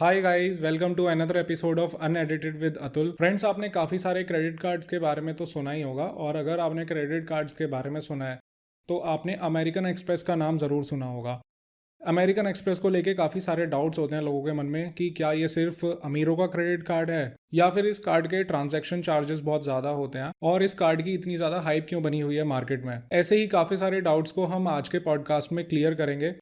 Hi guys, welcome to another episode of unedited with Atul. Friends, आपने काफ़ी सारे credit cards के बारे में तो सुना ही होगा, और अगर आपने क्रेडिट कार्ड्स के बारे में सुना है तो आपने अमेरिकन एक्सप्रेस का नाम ज़रूर सुना होगा। अमेरिकन एक्सप्रेस को लेके काफ़ी सारे डाउट्स होते हैं लोगों के मन में कि क्या ये सिर्फ अमीरों का क्रेडिट कार्ड है, या फिर इस कार्ड के ट्रांजैक्शन चार्जेस बहुत ज़्यादा होते हैं, और इस कार्ड की इतनी ज़्यादा हाइप क्यों बनी हुई है मार्केट में। ऐसे ही काफ़ी सारे डाउट्स को हम आज के पॉडकास्ट में क्लियर करेंगे।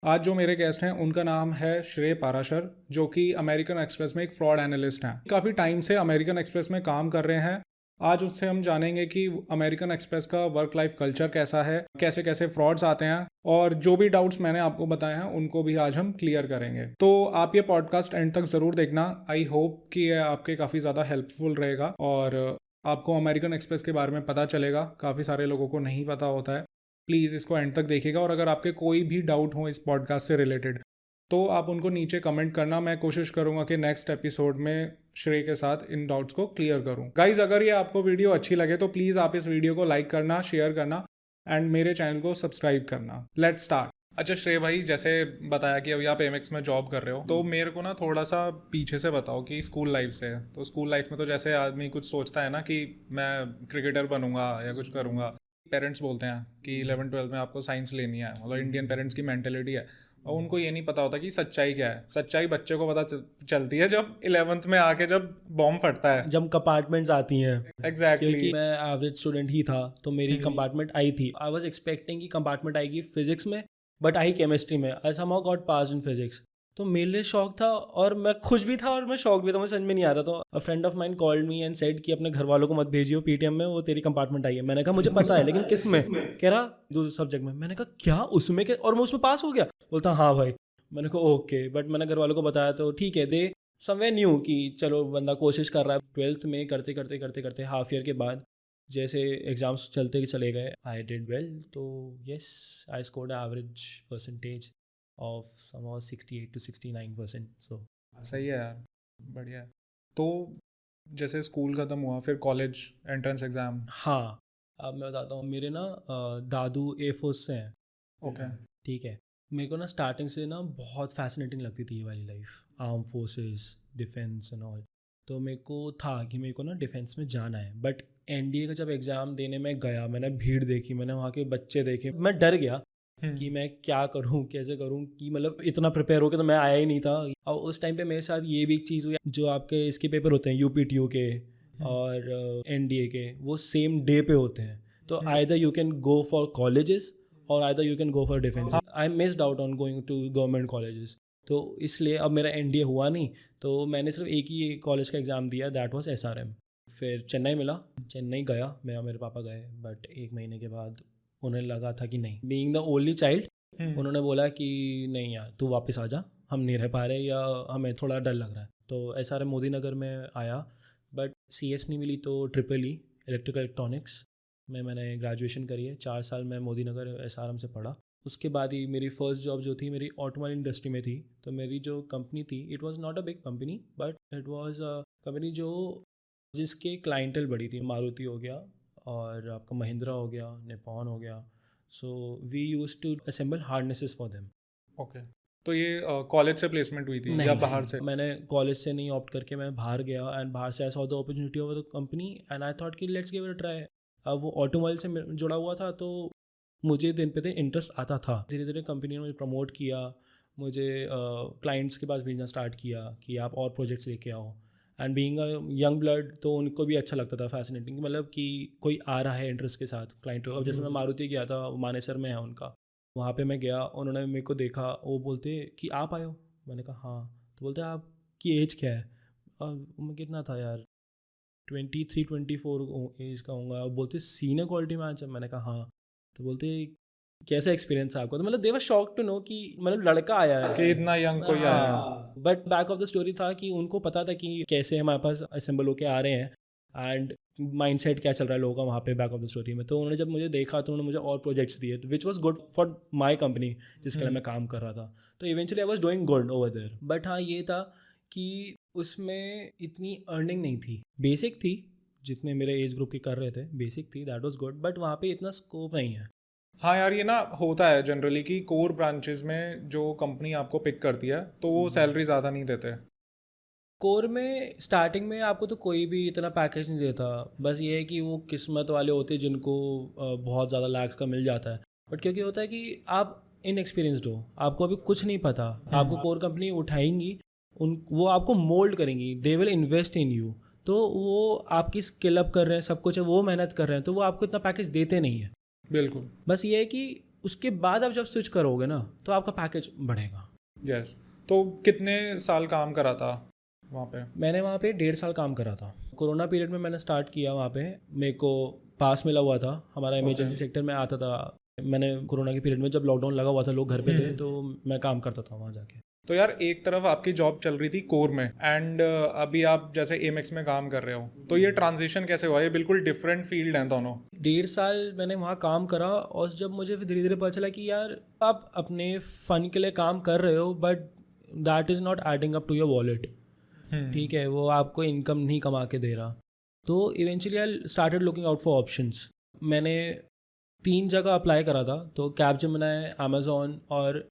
आज जो मेरे गेस्ट हैं उनका नाम है श्रेय पाराशर, जो कि अमेरिकन एक्सप्रेस में एक फ्रॉड एनालिस्ट हैं। काफ़ी टाइम से अमेरिकन एक्सप्रेस में काम कर रहे हैं। आज उससे हम जानेंगे कि अमेरिकन एक्सप्रेस का वर्क लाइफ कल्चर कैसा है, कैसे कैसे फ्रॉड्स आते हैं, और जो भी डाउट्स मैंने आपको बताए हैं उनको भी आज हम क्लियर करेंगे। तो आप ये पॉडकास्ट एंड तक ज़रूर देखना। आई होप कि ये आपके काफ़ी ज़्यादा हेल्पफुल रहेगा और आपको अमेरिकन एक्सप्रेस के बारे में पता चलेगा। काफ़ी सारे लोगों को नहीं पता होता है। प्लीज़ इसको एंड तक देखिएगा, और अगर आपके कोई भी डाउट हो इस पॉडकास्ट से रिलेटेड तो आप उनको नीचे कमेंट करना। मैं कोशिश करूंगा कि नेक्स्ट एपिसोड में श्रेय के साथ इन डाउट्स को क्लियर करूं। गाइज, अगर ये आपको वीडियो अच्छी लगे तो प्लीज़ आप इस वीडियो को लाइक करना, शेयर करना एंड मेरे चैनल को सब्सक्राइब करना। Let's start. अच्छा श्रेय भाई, जैसे बताया कि अभी आप एमएक्स में जॉब कर रहे हो, तो मेरे को ना थोड़ा सा पीछे से बताओ कि स्कूल लाइफ से। तो स्कूल लाइफ में तो जैसे आदमी कुछ सोचता है ना कि मैं क्रिकेटर बनूंगा या कुछ करूंगा। पेरेंट्स बोलते हैं कि 11वीं 12वीं में आपको साइंस लेनी है, मतलब इंडियन पेरेंट्स की मेंटेलिटी है, और उनको ये नहीं पता होता कि सच्चाई क्या है। सच्चाई बच्चे को पता चलती है जब 11वीं में आके जब बॉम्ब फटता है, जब कंपार्टमेंट आती हैं। एग्जैक्टली। क्योंकि मैं एवरेज स्टूडेंट ही था, तो मेरी कंपार्टमेंट आई थी। आई वाज एक्सपेक्टिंग कि कंपार्टमेंट आएगी फिजिक्स में, बट आई केमिस्ट्री में। I somehow got pass in physics. तो मेरे लिए शौक था, और मैं खुश भी था और मैं शौक भी था। मुझे समझ में नहीं आ रहा। तो अ friend of mine called me and said कि अपने घर वालों को मत भेजियो पीटीएम में, वो तेरी कंपार्टमेंट आई है। मैंने कहा मुझे पता है, लेकिन किस में? कह रहा दूसरे सब्जेक्ट में। मैंने कहा क्या उसमें के? और मैं उसमें पास हो गया। बोलता हाँ भाई। मैंने कहा ओके। बट मैंने घर वालों को बताया तो ठीक है, दे समवे न्यू कि चलो बंदा कोशिश कर रहा है। 12th में करते करते करते करते हाफ ईयर के बाद जैसे एग्ज़ाम्स चलते चले गए, आई डिड वेल। तो yes, I scored average percentage of somehow 68 to 69%। सो सही है यार, बढ़िया है। तो जैसे स्कूल खत्म हुआ, फिर कॉलेज एंट्रेंस एग्जाम। हाँ, अब मैं बताता हूँ। मेरे ना दादू एयरफोर्स से हैं। ओके। ठीक है। मेरे को ना स्टार्टिंग से ना बहुत फैसिनेटिंग लगती थी ये वाली life, arm forces, defence and all. तो मेरे को था कि मेरे को ना डिफेंस में जाना है। बट एनडीए का जब एग्ज़ाम देने में गया, मैंने भीड़ देखी, मैंने वहाँ के बच्चे देखे, मैं डर गया कि मैं क्या करूँ, कैसे करूँ। कि मतलब इतना प्रिपेयर होकर तो मैं आया ही नहीं था। और उस टाइम पे मेरे साथ ये भी एक चीज़ हुई, जो आपके इसके पेपर होते हैं यूपीटीयू के और एनडीए के, वो सेम डे पे होते हैं। तो either you can go for colleges और either you can go for defence. I missed out on going to government colleges. तो इसलिए अब मेरा एनडीए हुआ नहीं। तो मैंने सिर्फ एक ही कॉलेज का एग्ज़ाम दिया, दैट वाज एसआरएम। फिर चेन्नई मिला, चेन्नई गया मैं और मेरे पापा गए। बट 1 महीने के बाद उन्हें लगा था कि नहीं, बीइंग द ओनली चाइल्ड, उन्होंने बोला कि नहीं यार तू वापस आ जा, हम नहीं रह पा रहे, या हमें थोड़ा डर लग रहा है। तो एसआरएम मोदी नगर में आया। बट सीएस नहीं मिली, तो ट्रिपल ई इलेक्ट्रिकल इलेक्ट्रॉनिक्स में मैंने ग्रेजुएशन करी है। 4 साल मैं मोदी नगर एसआरएम से पढ़ा। उसके बाद ही मेरी फर्स्ट जॉब जो थी, मेरी ऑटोमोबाइल इंडस्ट्री में थी। तो मेरी जो कंपनी थी, it was not a big company, but it was a company जो जिसके क्लाइंटल बड़ी थी। मारुति हो गया, और आपका महिंद्रा हो गया, निपॉन हो गया। So we used to assemble harnesses for them. Okay. तो ये कॉलेज से प्लेसमेंट हुई थी या बाहर से? मैंने कॉलेज से नहीं ऑप्ट करके मैं बाहर गया, एंड बाहर से I saw the opportunity of the company and I thought कि let's give it a try. अब वो ऑटोमोबाइल से जुड़ा हुआ था, तो मुझे दिन पे दिन इंटरेस्ट आता था। धीरे धीरे कंपनी ने मुझे प्रमोट किया, मुझे क्लाइंट्स के पास भेजना स्टार्ट किया कि आप और प्रोजेक्ट्स लेके आओ। And being a young blood, तो उनको भी अच्छा लगता था, फैसिनेटिंग, मतलब कि कोई आ रहा है इंटरेस्ट के साथ क्लाइंट। अब जैसे मैं मारुति गया था, मानेसर में है उनका, वहाँ पे मैं गया, उन्होंने मेरे को देखा, वो बोलते कि आप आए हो। मैंने कहा हाँ। तो बोलते आपकी एज क्या है? और मैं कितना था यार, 23-24 एज का होऊंगा। और बोलते सीनियर क्वालिटी मैनेजर। मैंने कहा हाँ। तो बोलते कैसा एक्सपीरियंस है आपको? तो मतलब दे वर शॉक टू नो कि मतलब लड़का आया है कि इतना यंग कोई आया है। हाँ। But back of the story था कि उनको पता था कि कैसे हमारे पास असेंबल होके आ रहे हैं, एंड माइंडसेट क्या चल रहा है लोगों का वहाँ पे बैक ऑफ द स्टोरी में। तो उन्होंने जब मुझे देखा, तो उन्होंने मुझे और प्रोजेक्ट्स दिए, which was good for my company जिसके लिए मैं काम कर रहा था। तो eventually I was doing good over there. But हाँ, ये था कि उसमें इतनी अर्निंग नहीं थी। बेसिक थी, जितने मेरे एज ग्रुप के कर रहे थे, बेसिक थी, दैट वाज गुड। बट वहाँ पे इतना स्कोप नहीं है। हाँ यार, ये ना होता है जनरली कि कोर ब्रांचेस में जो कंपनी आपको पिक करती है तो वो सैलरी ज़्यादा नहीं देते। कोर में स्टार्टिंग में आपको तो कोई भी इतना पैकेज नहीं देता, बस ये है कि वो किस्मत वाले होते हैं जिनको बहुत ज़्यादा लैक्स का मिल जाता है। बट क्योंकि होता है कि आप इनएक्सपीरियंसड हो, आपको अभी कुछ नहीं पता, आपको कोर कंपनी उठाएंगी, उन वो आपको मोल्ड करेंगी, they will invest in you. तो वो आपकी स्किल अप कर रहे हैं, सब कुछ है, वो मेहनत कर रहे हैं, तो वो आपको इतना पैकेज देते नहीं है। बिल्कुल। बस ये है कि उसके बाद आप जब स्विच करोगे ना तो आपका पैकेज बढ़ेगा। यस। तो कितने साल काम करा था वहाँ पे? मैंने वहाँ पे 1.5 साल काम करा था। कोरोना पीरियड में मैंने स्टार्ट किया वहाँ पे। मेरे को पास मिला हुआ था, हमारा इमरजेंसी सेक्टर में आता था। मैंने कोरोना के पीरियड में जब लॉकडाउन लगा हुआ था, लोग घर पे थे, तो मैं काम करता था वहाँ जाके। तो यार एक तरफ आपकी जॉब चल रही थी कोर में एंड अभी आप जैसे एमेक्स में काम कर रहे हो, तो ये ट्रांजिशन कैसे हुआ? ये बिल्कुल डिफरेंट फील्ड हैं दोनों। 1.5 साल मैंने वहाँ काम करा, और जब मुझे फिर धीरे धीरे पता चला कि यार आप अपने फ़न के लिए काम कर रहे हो, but that is not adding up to your wallet. ठीक है, वो आपको इनकम नहीं कमा के दे रहा। तो eventually I started looking out for options. मैंने 3 जगह अप्लाई करा था, तो कैपजेमिनी, अमेजोन, और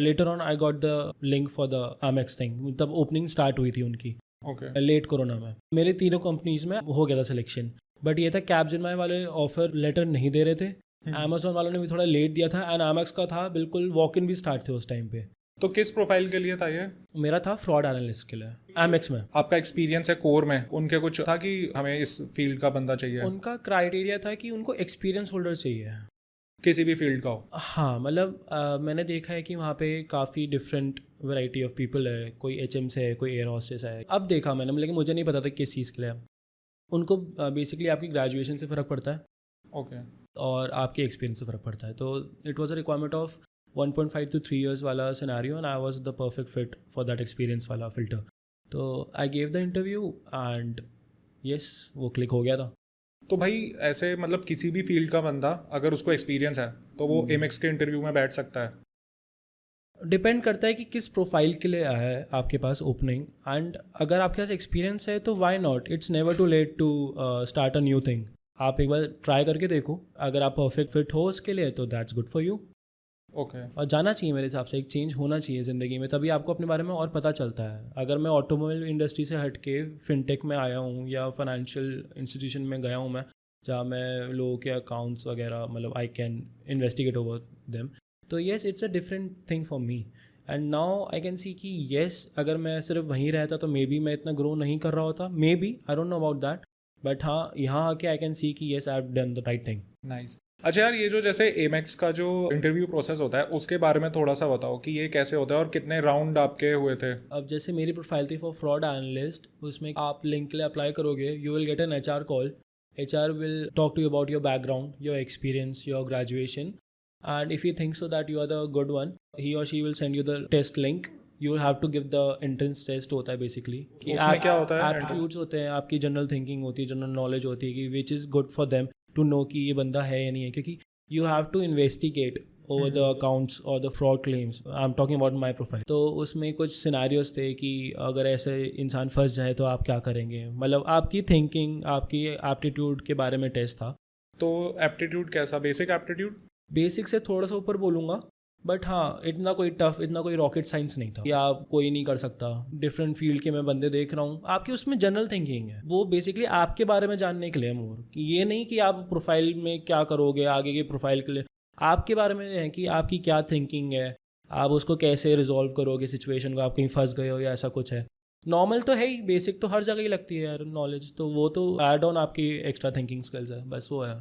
later on I got the link for the Amex thing. तब ओपनिंग स्टार्ट हुई थी उनकी ओके। लेट कोरोना में। मेरे तीनों कंपनीज में हो गया था सिलेक्शन, बट ये था कैपजेमिनी वाले ऑफर लेटर नहीं दे रहे थे, अमेजोन वालों ने भी थोड़ा लेट दिया था, एंड अमेक्स का था बिल्कुल वॉक इन भी स्टार्ट थे उस टाइम पे। तो किस प्रोफाइल के लिए था ये? मेरा था फ्रॉड एनालिस्ट के लिए एमेक्स में। आपका एक्सपीरियंस है कोर में, उनके कुछ था कि हमें इस फील्ड का बंदा चाहिए? उनका क्राइटेरिया था कि उनको एक्सपीरियंस होल्डर चाहिए, किसी भी फील्ड का हो? हाँ। मतलब मैंने देखा है कि वहाँ पे काफ़ी डिफरेंट वैरायटी ऑफ पीपल है, कोई एचएम से है, कोई एयर हॉस्टेस है। अब देखा मैंने, लेकिन मुझे नहीं पता था किस चीज़ के लिए। उनको बेसिकली आपकी ग्रेजुएशन से फ़र्क पड़ता है, ओके। और आपके एक्सपीरियंस से फ़र्क पड़ता है। तो it was a requirement of 1.5 to 3 years वाला scenario, and I was the perfect fit for that experience वाला फिल्टर। तो I gave the interview and yes, वो क्लिक हो गया था। तो भाई ऐसे मतलब किसी भी फील्ड का बंदा अगर उसको एक्सपीरियंस है तो वो एमेक्स के इंटरव्यू में बैठ सकता है? डिपेंड करता है कि किस प्रोफाइल के लिए आया है आपके पास ओपनिंग, एंड अगर आपके पास एक्सपीरियंस है तो why not. It's never too late to start a new thing. आप एक बार ट्राई करके देखो, अगर आप परफेक्ट फिट हो उसके लिए तो that's good for you. Okay. और जाना चाहिए मेरे हिसाब से, एक चेंज होना चाहिए ज़िंदगी में, तभी आपको अपने बारे में और पता चलता है। अगर मैं ऑटोमोबाइल इंडस्ट्री से हट के फिनटेक में आया हूँ, या फाइनेंशियल इंस्टीट्यूशन में गया हूँ मैं, जहाँ मैं लोगों के अकाउंट्स वगैरह, मतलब I can investigate over them, तो yes it's a different thing for me. And now I can see कि येस, अगर मैं सिर्फ वहीं रहता तो मे बी मैं इतना ग्रो नहीं कर रहा होता, may be, I don't know about that. But हाँ, यहाँ आके आई कैन सी कि yes I have done the right thing. Nice. अच्छा यार, ये जो जैसे एमेक्स का जो इंटरव्यू प्रोसेस होता है उसके बारे में थोड़ा सा बताओ कि ये कैसे होता है और कितने राउंड आपके हुए थे? अब जैसे मेरी प्रोफाइल थी फॉर फ्रॉड एनालिस्ट, उसमें आप लिंक के लिए अप्लाई करोगे, you will get an HR call. HR will talk to you about your background, your experience, your graduation, and if you think so that you are the good one, he or she will send you the test link. You will have to give the entrance test होता है basically, कि उसमें क्या होता है? Aptitudes होते हैं, आपकी जनरल थिंकिंग होती है, जनरल नॉलेज होती है, कि which is good for them to know कि ये बंदा है या नहीं है, क्योंकि you have to investigate over the accounts or the fraud claims. I'm talking about my profile. तो उसमें कुछ सिनारियोज थे कि अगर ऐसे इंसान फंस जाए तो आप क्या करेंगे, मतलब आपकी थिंकिंग, आपकी एप्टीट्यूड के बारे में टेस्ट था। तो एप्टीट्यूड कैसा? Basic aptitude? बेसिक से थोड़ा सा ऊपर बोलूँगा, बट हाँ, इतना कोई टफ, इतना कोई रॉकेट साइंस नहीं था कि आप कोई नहीं कर सकता। डिफरेंट फील्ड के मैं बंदे देख रहा हूँ, आपकी उसमें जनरल थिंकिंग है, वो बेसिकली आपके बारे में जानने के लिए मोर, कि ये नहीं कि आप प्रोफाइल में क्या करोगे आगे के प्रोफाइल के लिए, आपके बारे में है कि आपकी क्या थिंकिंग है, आप उसको कैसे रिजॉल्व करोगे सिचुएशन को, आप कहीं फंस गए हो या ऐसा कुछ है। नॉर्मल तो है ही, बेसिक तो हर जगह ही लगती है यार नॉलेज, तो वो तो ऐड ऑन आपकी एक्स्ट्रा थिंकिंग स्किल्स है, बस वो है।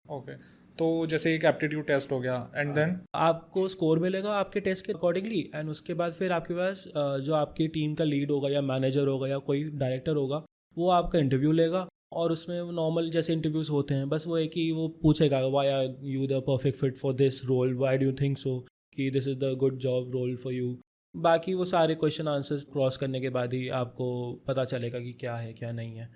ओके। तो जैसे एक एप्टीट्यूड टेस्ट हो गया एंड देन आपको स्कोर मिलेगा आपके टेस्ट के अकॉर्डिंगली, एंड उसके बाद फिर आपके पास जो आपकी टीम का लीड होगा या मैनेजर होगा या कोई डायरेक्टर होगा, वो आपका इंटरव्यू लेगा, और उसमें वो नॉर्मल जैसे इंटरव्यूज़ होते हैं, बस वो है कि वो पूछेगा why are you the perfect fit for this role, why do you think so कि this is the good job role for you. बाकी वो सारे क्वेश्चन आंसर्स क्रॉस करने के बाद ही आपको पता चलेगा कि क्या है क्या नहीं है।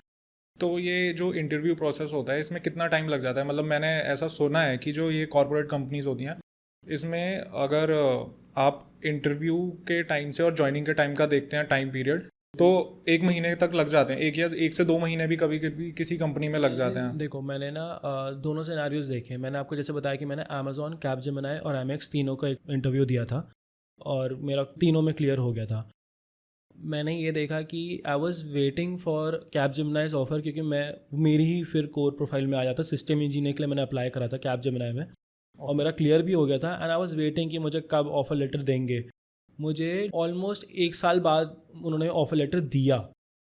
तो ये जो इंटरव्यू प्रोसेस होता है इसमें कितना टाइम लग जाता है? मतलब मैंने ऐसा सुना है कि जो ये कॉर्पोरेट कंपनीज होती हैं इसमें अगर आप इंटरव्यू के टाइम से और ज्वाइनिंग के टाइम का देखते हैं टाइम पीरियड, तो 1 महीने तक लग जाते हैं, 1 से 2 महीने भी कभी कभी किसी कंपनी में लग जाते हैं। देखो मैंने ना दोनों सिनेरियोज देखे। मैंने आपको जैसे बताया कि मैंने अमेजोन, कैपजेमिनी और एमएक्स तीनों का एक इंटरव्यू दिया था और मेरा तीनों में क्लियर हो गया था। मैंने ये देखा कि I was waiting for Capgemini's offer, क्योंकि मेरी ही फिर कोर प्रोफाइल में आ जाता। सिस्टम इंजीनियर के लिए मैंने अप्लाई करा था कैपजेमिनी में और मेरा क्लियर भी हो गया था। एंड आई वॉज वेटिंग कि मुझे कब ऑफर लेटर देंगे। मुझे ऑलमोस्ट 1 साल बाद उन्होंने ऑफर लेटर दिया।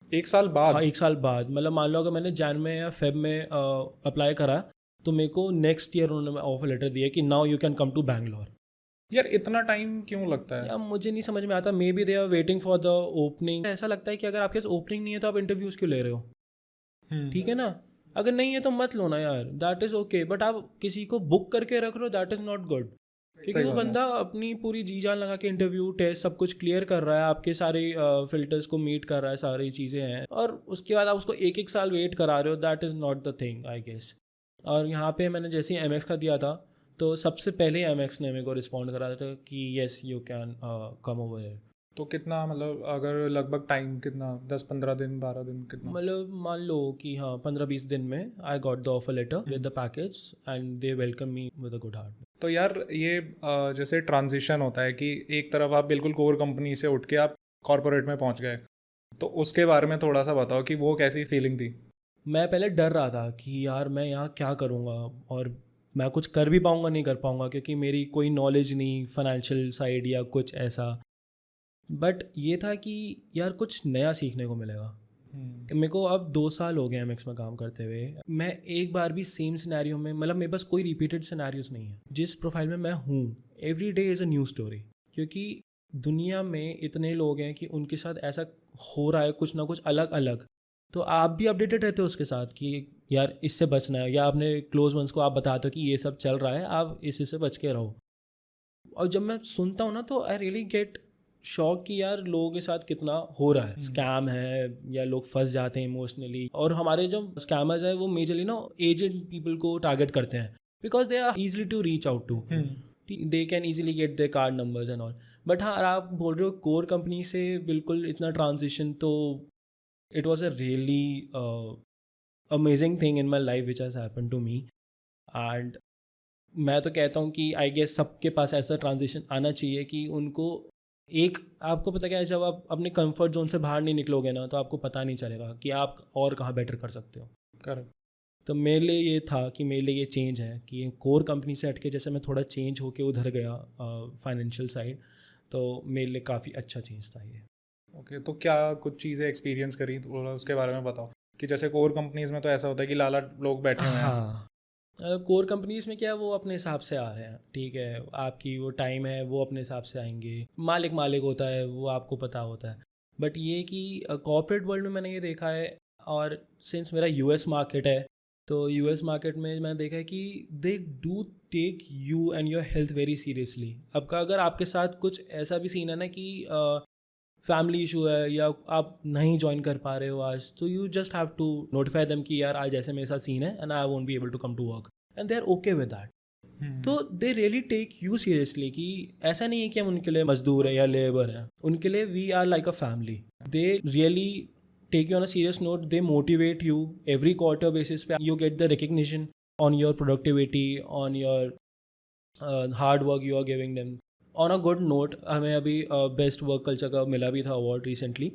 1 साल बाद? हाँ, 1 साल बाद। मतलब मान लो अगर मैंने जैन में या फेब में अप्लाई करा तो मेरे को नेक्स्ट ईयर उन्होंने ऑफर लेटर दिया कि now you can come to Bangalore. यार इतना टाइम क्यों लगता है? या मुझे नहीं समझ में आता। Maybe they are waiting for the opening. ऐसा लगता है कि अगर आपके पास ओपनिंग नहीं है तो आप इंटरव्यूज़ क्यों ले रहे हो? ठीक है ना, अगर नहीं है तो मत लो ना यार, दैट इज़ ओके। बट आप किसी को बुक करके रख रहे हो, दैट इज़ नॉट गुड। क्योंकि वो बंदा अपनी पूरी जी जान लगा के इंटरव्यू टेस्ट सब कुछ क्लियर कर रहा है, आपके सारे फिल्टर्स को मीट कर रहा है, सारी चीज़ें हैं, और उसके बाद आप उसको 1-1 साल वेट करा रहे हो। That is not the thing I guess. और यहाँ पे मैंने जैसे ही एमएक्स का दिया था तो सबसे पहले एमएक्स ने मेरे को रिस्पॉन्ड करा था कि yes you can come over here. तो कितना, मतलब अगर लगभग टाइम कितना, 10-15 दिन, 12 दिन, कितना? मतलब मान लो कि हाँ 15-20 दिन में I got the offer letter with the package and they welcome me with a good heart. तो यार ये जैसे ट्रांजिशन होता है कि एक तरफ आप बिल्कुल कोर कंपनी से उठ के आप कॉर्पोरेट में पहुंच गए, तो उसके बारे में थोड़ा सा बताओ कि वो कैसी फीलिंग थी? मैं पहले डर रहा था कि यार मैं यहाँ क्या करूँगा और मैं कुछ कर भी पाऊँगा नहीं कर पाऊँगा, क्योंकि मेरी कोई नॉलेज नहीं फाइनेंशियल साइड या कुछ ऐसा। बट ये था कि यार कुछ नया सीखने को मिलेगा। मेरे को अब 2 साल हो गए एमएक्स में काम करते हुए। मैं एक बार भी सेम सिनेरियो में, मतलब मेरे पास कोई रिपीटेड सिनेरियोज नहीं है। जिस प्रोफाइल में मैं हूँ every day is a new story, क्योंकि दुनिया में इतने लोग हैं कि उनके साथ ऐसा हो रहा है कुछ ना कुछ अलग अलग। तो आप भी अपडेटेड रहते हो उसके साथ कि यार इससे बचना है, या अपने क्लोज वंस को आप बताते हो कि ये सब चल रहा है, आप इससे बच के रहो। और जब मैं सुनता हूँ ना तो आई रियली गेट शौक कि यार लोगों के साथ कितना हो रहा है, स्कैम है या लोग फंस जाते हैं इमोशनली। और हमारे जो स्कैमर्स है वो मेजरली ना एजेड पीपल को टारगेट करते हैं, because they are easily to reach out to, they can easily get their card numbers and all. But हाँ, आप बोल रहे हो कोर कंपनी से बिल्कुल इतना ट्रांजिशन, तो it was a really amazing thing in my life which has happen to me. And मैं तो कहता हूँ कि आई गेस सबके पास ऐसा ट्रांजिशन आना चाहिए कि उनको एक, आपको पता क्या है, जब आप अपने कंफर्ट जोन से बाहर नहीं निकलोगे ना तो आपको पता नहीं चलेगा कि आप और कहाँ बेटर कर सकते हो। करेक्ट। तो मेरे लिए ये था कि मेरे लिए ये चेंज है कि कोर कंपनी से हट के जैसे मैं थोड़ा चेंज होके उधर गया फाइनेंशियल साइड, तो मेरे लिए काफ़ी अच्छा चेंज था ये। ओके, तो क्या कुछ चीज़ें एक्सपीरियंस करी, थोड़ा उसके बारे में बताओ कि जैसे कोर कंपनीज में तो ऐसा होता है कि लाला लोग बैठे हुए हैं। हाँ, कोर कंपनीज में क्या है, वो अपने हिसाब से आ रहे हैं, ठीक है, आपकी वो टाइम है वो अपने हिसाब से आएंगे, मालिक होता है वो आपको पता होता है। बट ये कि कॉर्पोरेट वर्ल्ड में मैंने ये देखा है, और सिंस मेरा यूएस मार्केट है तो यूएस मार्केट में मैंने देखा है कि they do take you and your health very seriously. अब का अगर आपके साथ कुछ ऐसा भी सीन है ना कि फैमिली इशू है या आप नहीं ज्वाइन कर पा रहे हो आज, तो you just have to notify them कि यार आज ऐसे मेरे साथ सीन है and I won't be able to come to work, and they are okay with that. तो they really take you seriously कि ऐसा नहीं है कि हम उनके लिए मजदूर है या लेबर है, उनके लिए we are like a family. They really take you on a serious note, they motivate you every quarter basis पे, you get the recognition on your productivity, on your hard work you are giving them. On a good note, हमें अभी best work culture का मिला भी था award recently.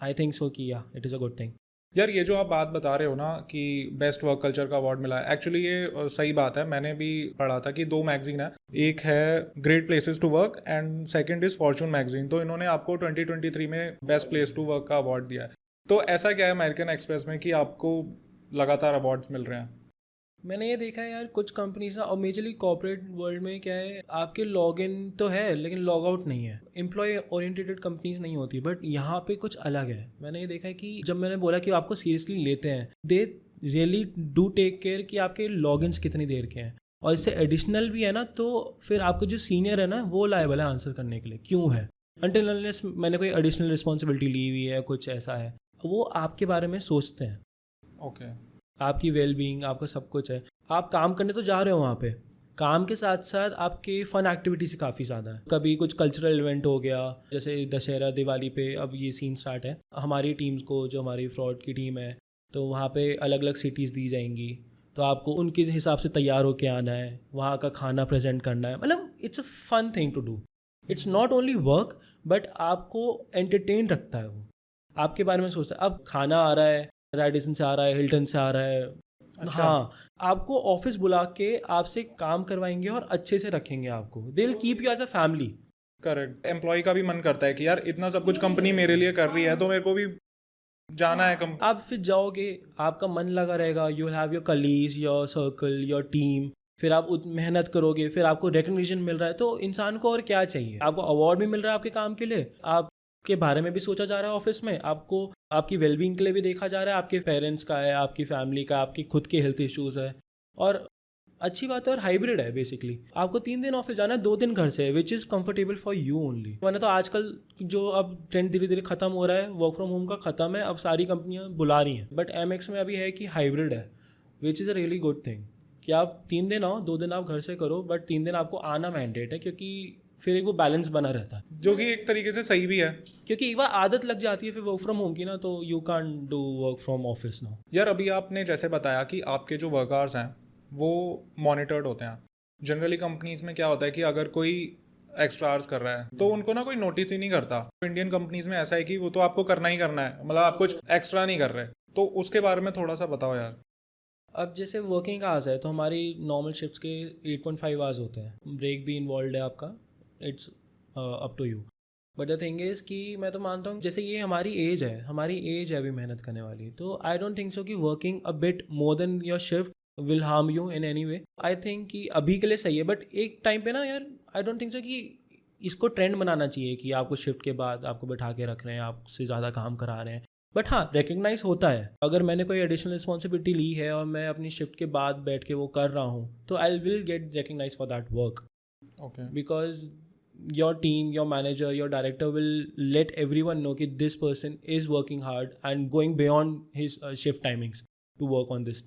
I think so कि yeah it is a good thing. यार ये जो आप बात बता रहे हो ना कि बेस्ट वर्क कल्चर का अवार्ड मिला है, एक्चुअली ये सही बात है। मैंने भी पढ़ा था कि 2 मैगजीन है, एक है great places to work and second is Fortune magazine, तो इन्होंने आपको 2023 में बेस्ट प्लेस टू वर्क का अवार्ड दिया है। तो ऐसा क्या है अमेरिकन एक्सप्रेस में कि आपको लगातार अवार्ड्स मिल रहे हैं? मैंने ये देखा है यार कुछ कंपनीज ना, और मेजरली कॉर्पोरेट वर्ल्ड में क्या है, आपके लॉग इन तो है लेकिन लॉग आउट नहीं है। एम्प्लॉय ओरिएंटेड कंपनीज नहीं होती, बट यहाँ पे कुछ अलग है। मैंने ये देखा है कि जब मैंने बोला कि आपको सीरियसली लेते हैं, they really do take care कि आपके लॉग इन्स कितनी देर के हैं, और इससे एडिशनल भी है ना तो फिर आपको जो सीनियर है ना वो लायबल है आंसर करने के लिए क्यों है। अनटिल अनलेस मैंने कोई एडिशनल रिस्पॉन्सिबिलिटी ली हुई है, कुछ ऐसा है, वो आपके बारे में सोचते हैं। ओके। आपकी वेल बीइंग, आपका सब कुछ है, आप काम करने तो जा रहे हो वहाँ पे, काम के साथ साथ आपके फ़न एक्टिविटीज़ काफ़ी ज़्यादा है। कभी कुछ कल्चरल इवेंट हो गया, जैसे दशहरा दिवाली पे अब ये सीन स्टार्ट है, हमारी टीम्स को, जो हमारी फ्रॉड की टीम है, तो वहाँ पे अलग अलग सिटीज़ दी जाएंगी, तो आपको उनके हिसाब से तैयार होके आना है, वहाँ का खाना प्रेजेंट करना है। मतलब it's a fun thing to do. It's not only work, but आपको एंटरटेन रखता है वो, आपके बारे में सोचता है। अब खाना आ रहा है, रेडिसन से आ रहा है, हिल्टन से आ रहा है। अच्छा। हाँ, आपको ऑफिस बुला के आपसे काम करवाएंगे और अच्छे से रखेंगे आपको। They will keep you as a family. Correct. Employ का भी मन करता है कि यार इतना सब कुछ कंपनी मेरे लिए कर रही है तो मेरे को भी जाना है कंपनी। आप फिर जाओगे, आपका मन लगा रहेगा, you will have your colleagues, your circle, your team, फिर आप मेहनत करोगे, फिर आपको रिकग्निशन मिल रहा है, तो इंसान को और क्या चाहिए। आपको अवार्ड भी मिल रहा है आपके काम के लिए, आपके बारे में भी सोचा जा रहा है ऑफिस में, आपको आपकी वेलबींग के लिए भी देखा जा रहा है, आपके पेरेंट्स का है, आपकी फैमिली का, आपकी खुद के हेल्थ इश्यूज़ है। और अच्छी बात है, और हाइब्रिड है बेसिकली। आपको 3 दिन ऑफिस जाना है, 2 दिन घर से, which is comfortable for you only. वरना तो आजकल जो अब ट्रेंड धीरे धीरे खत्म हो रहा है, वर्क फ्रॉम होम का खत्म है, अब सारी कंपनियां बुला रही हैं। बट एमएक्स में अभी है कि हाइब्रिड है, which is a really good thing, कि आप 3 दिन आओ, 2 दिन आप घर से करो, बट 3 दिन आपको आना मैंडेट है, क्योंकि फिर एक वो बैलेंस बना रहता है। जो कि एक तरीके से सही भी है। क्योंकि एक बार आदत लग जाती है फिर वर्क फ्रॉम होम की ना, तो you can do work from office now. यार अभी आपने जैसे बताया कि आपके जो वर्क आवर्स हैं वो मॉनिटर्ड होते हैं। जनरली कंपनीज में क्या होता है कि अगर कोई एक्स्ट्रा आवर्स कर रहा है तो उनको ना कोई नोटिस ही नहीं करता। इंडियन कंपनीज में ऐसा है कि वो तो आपको करना ही करना है, मतलब आप कुछ एक्स्ट्रा नहीं कर रहे। तो उसके बारे में थोड़ा सा बताओ यार। अब जैसे वर्किंग आवर्स है, तो हमारी नॉर्मल शिफ्ट्स के 8.5 आवर्स होते हैं, ब्रेक भी इन्वॉल्व है आपका, it's up to you. But the thing is कि मैं तो मानता हूँ, जैसे ये हमारी एज है, अभी मेहनत करने वाली, तो आई डोंट थिंक सो कि working a bit more than your shift will harm you in any way. I think कि अभी के लिए सही है, बट एक टाइम पे ना यार, आई डोंट थिंक सो कि इसको ट्रेंड बनाना चाहिए कि आपको शिफ्ट के बाद आपको बैठा के रख रहे हैं, आपसे ज़्यादा काम करा रहे हैं। बट हाँ, रिकग्नाइज होता है, अगर मैंने कोई एडिशनल रिस्पॉन्सिबिलिटी ली है और मैं अपनी शिफ्ट के बाद बैठ के वो कर रहा हूँ, तो I will get recognise for that work. Okay. Because your team, your manager, your director will let everyone know that this person is working hard and going beyond his shift timings to work on this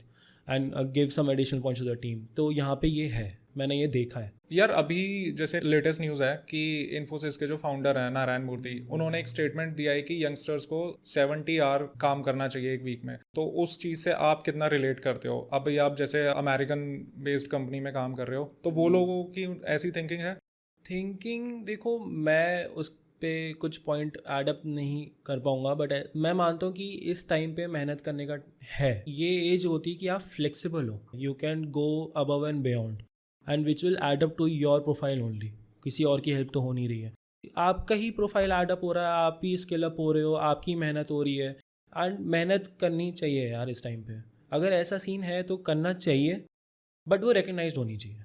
and give some additional points to the team. तो यहाँ पे ये है, मैंने ये देखा है। यार अभी जैसे लेटेस्ट न्यूज़ है कि इन्फोसिस के जो फाउंडर हैं नारायण मूर्ति, उन्होंने एक स्टेटमेंट दिया है कि यंगस्टर्स को 70 आवर काम करना चाहिए एक वीक में। तो उस चीज़ से आप कितना रिलेट करते हो? अभी आप जैसे अमेरिकन बेस्ड कंपनी में काम कर रहे हो, तो वो लोगों की ऐसी थिंकिंग है? थिंकिंग देखो, मैं उस पे कुछ पॉइंट एडअप नहीं कर पाऊंगा, बट मैं मानता हूँ कि इस टाइम पे मेहनत करने का है। ये एज होती है कि आप फ्लेक्सिबल हो, you can go above and beyond, and which will add up to your profile only. किसी और की हेल्प तो हो नहीं रही है, आपका ही प्रोफाइल एड अप हो रहा है, आप ही स्किल अप हो रहे हो, आपकी मेहनत हो रही है। एंड मेहनत करनी चाहिए यार इस टाइम पे, अगर ऐसा सीन है तो करना चाहिए, बट वो रिकग्नाइज्ड होनी चाहिए।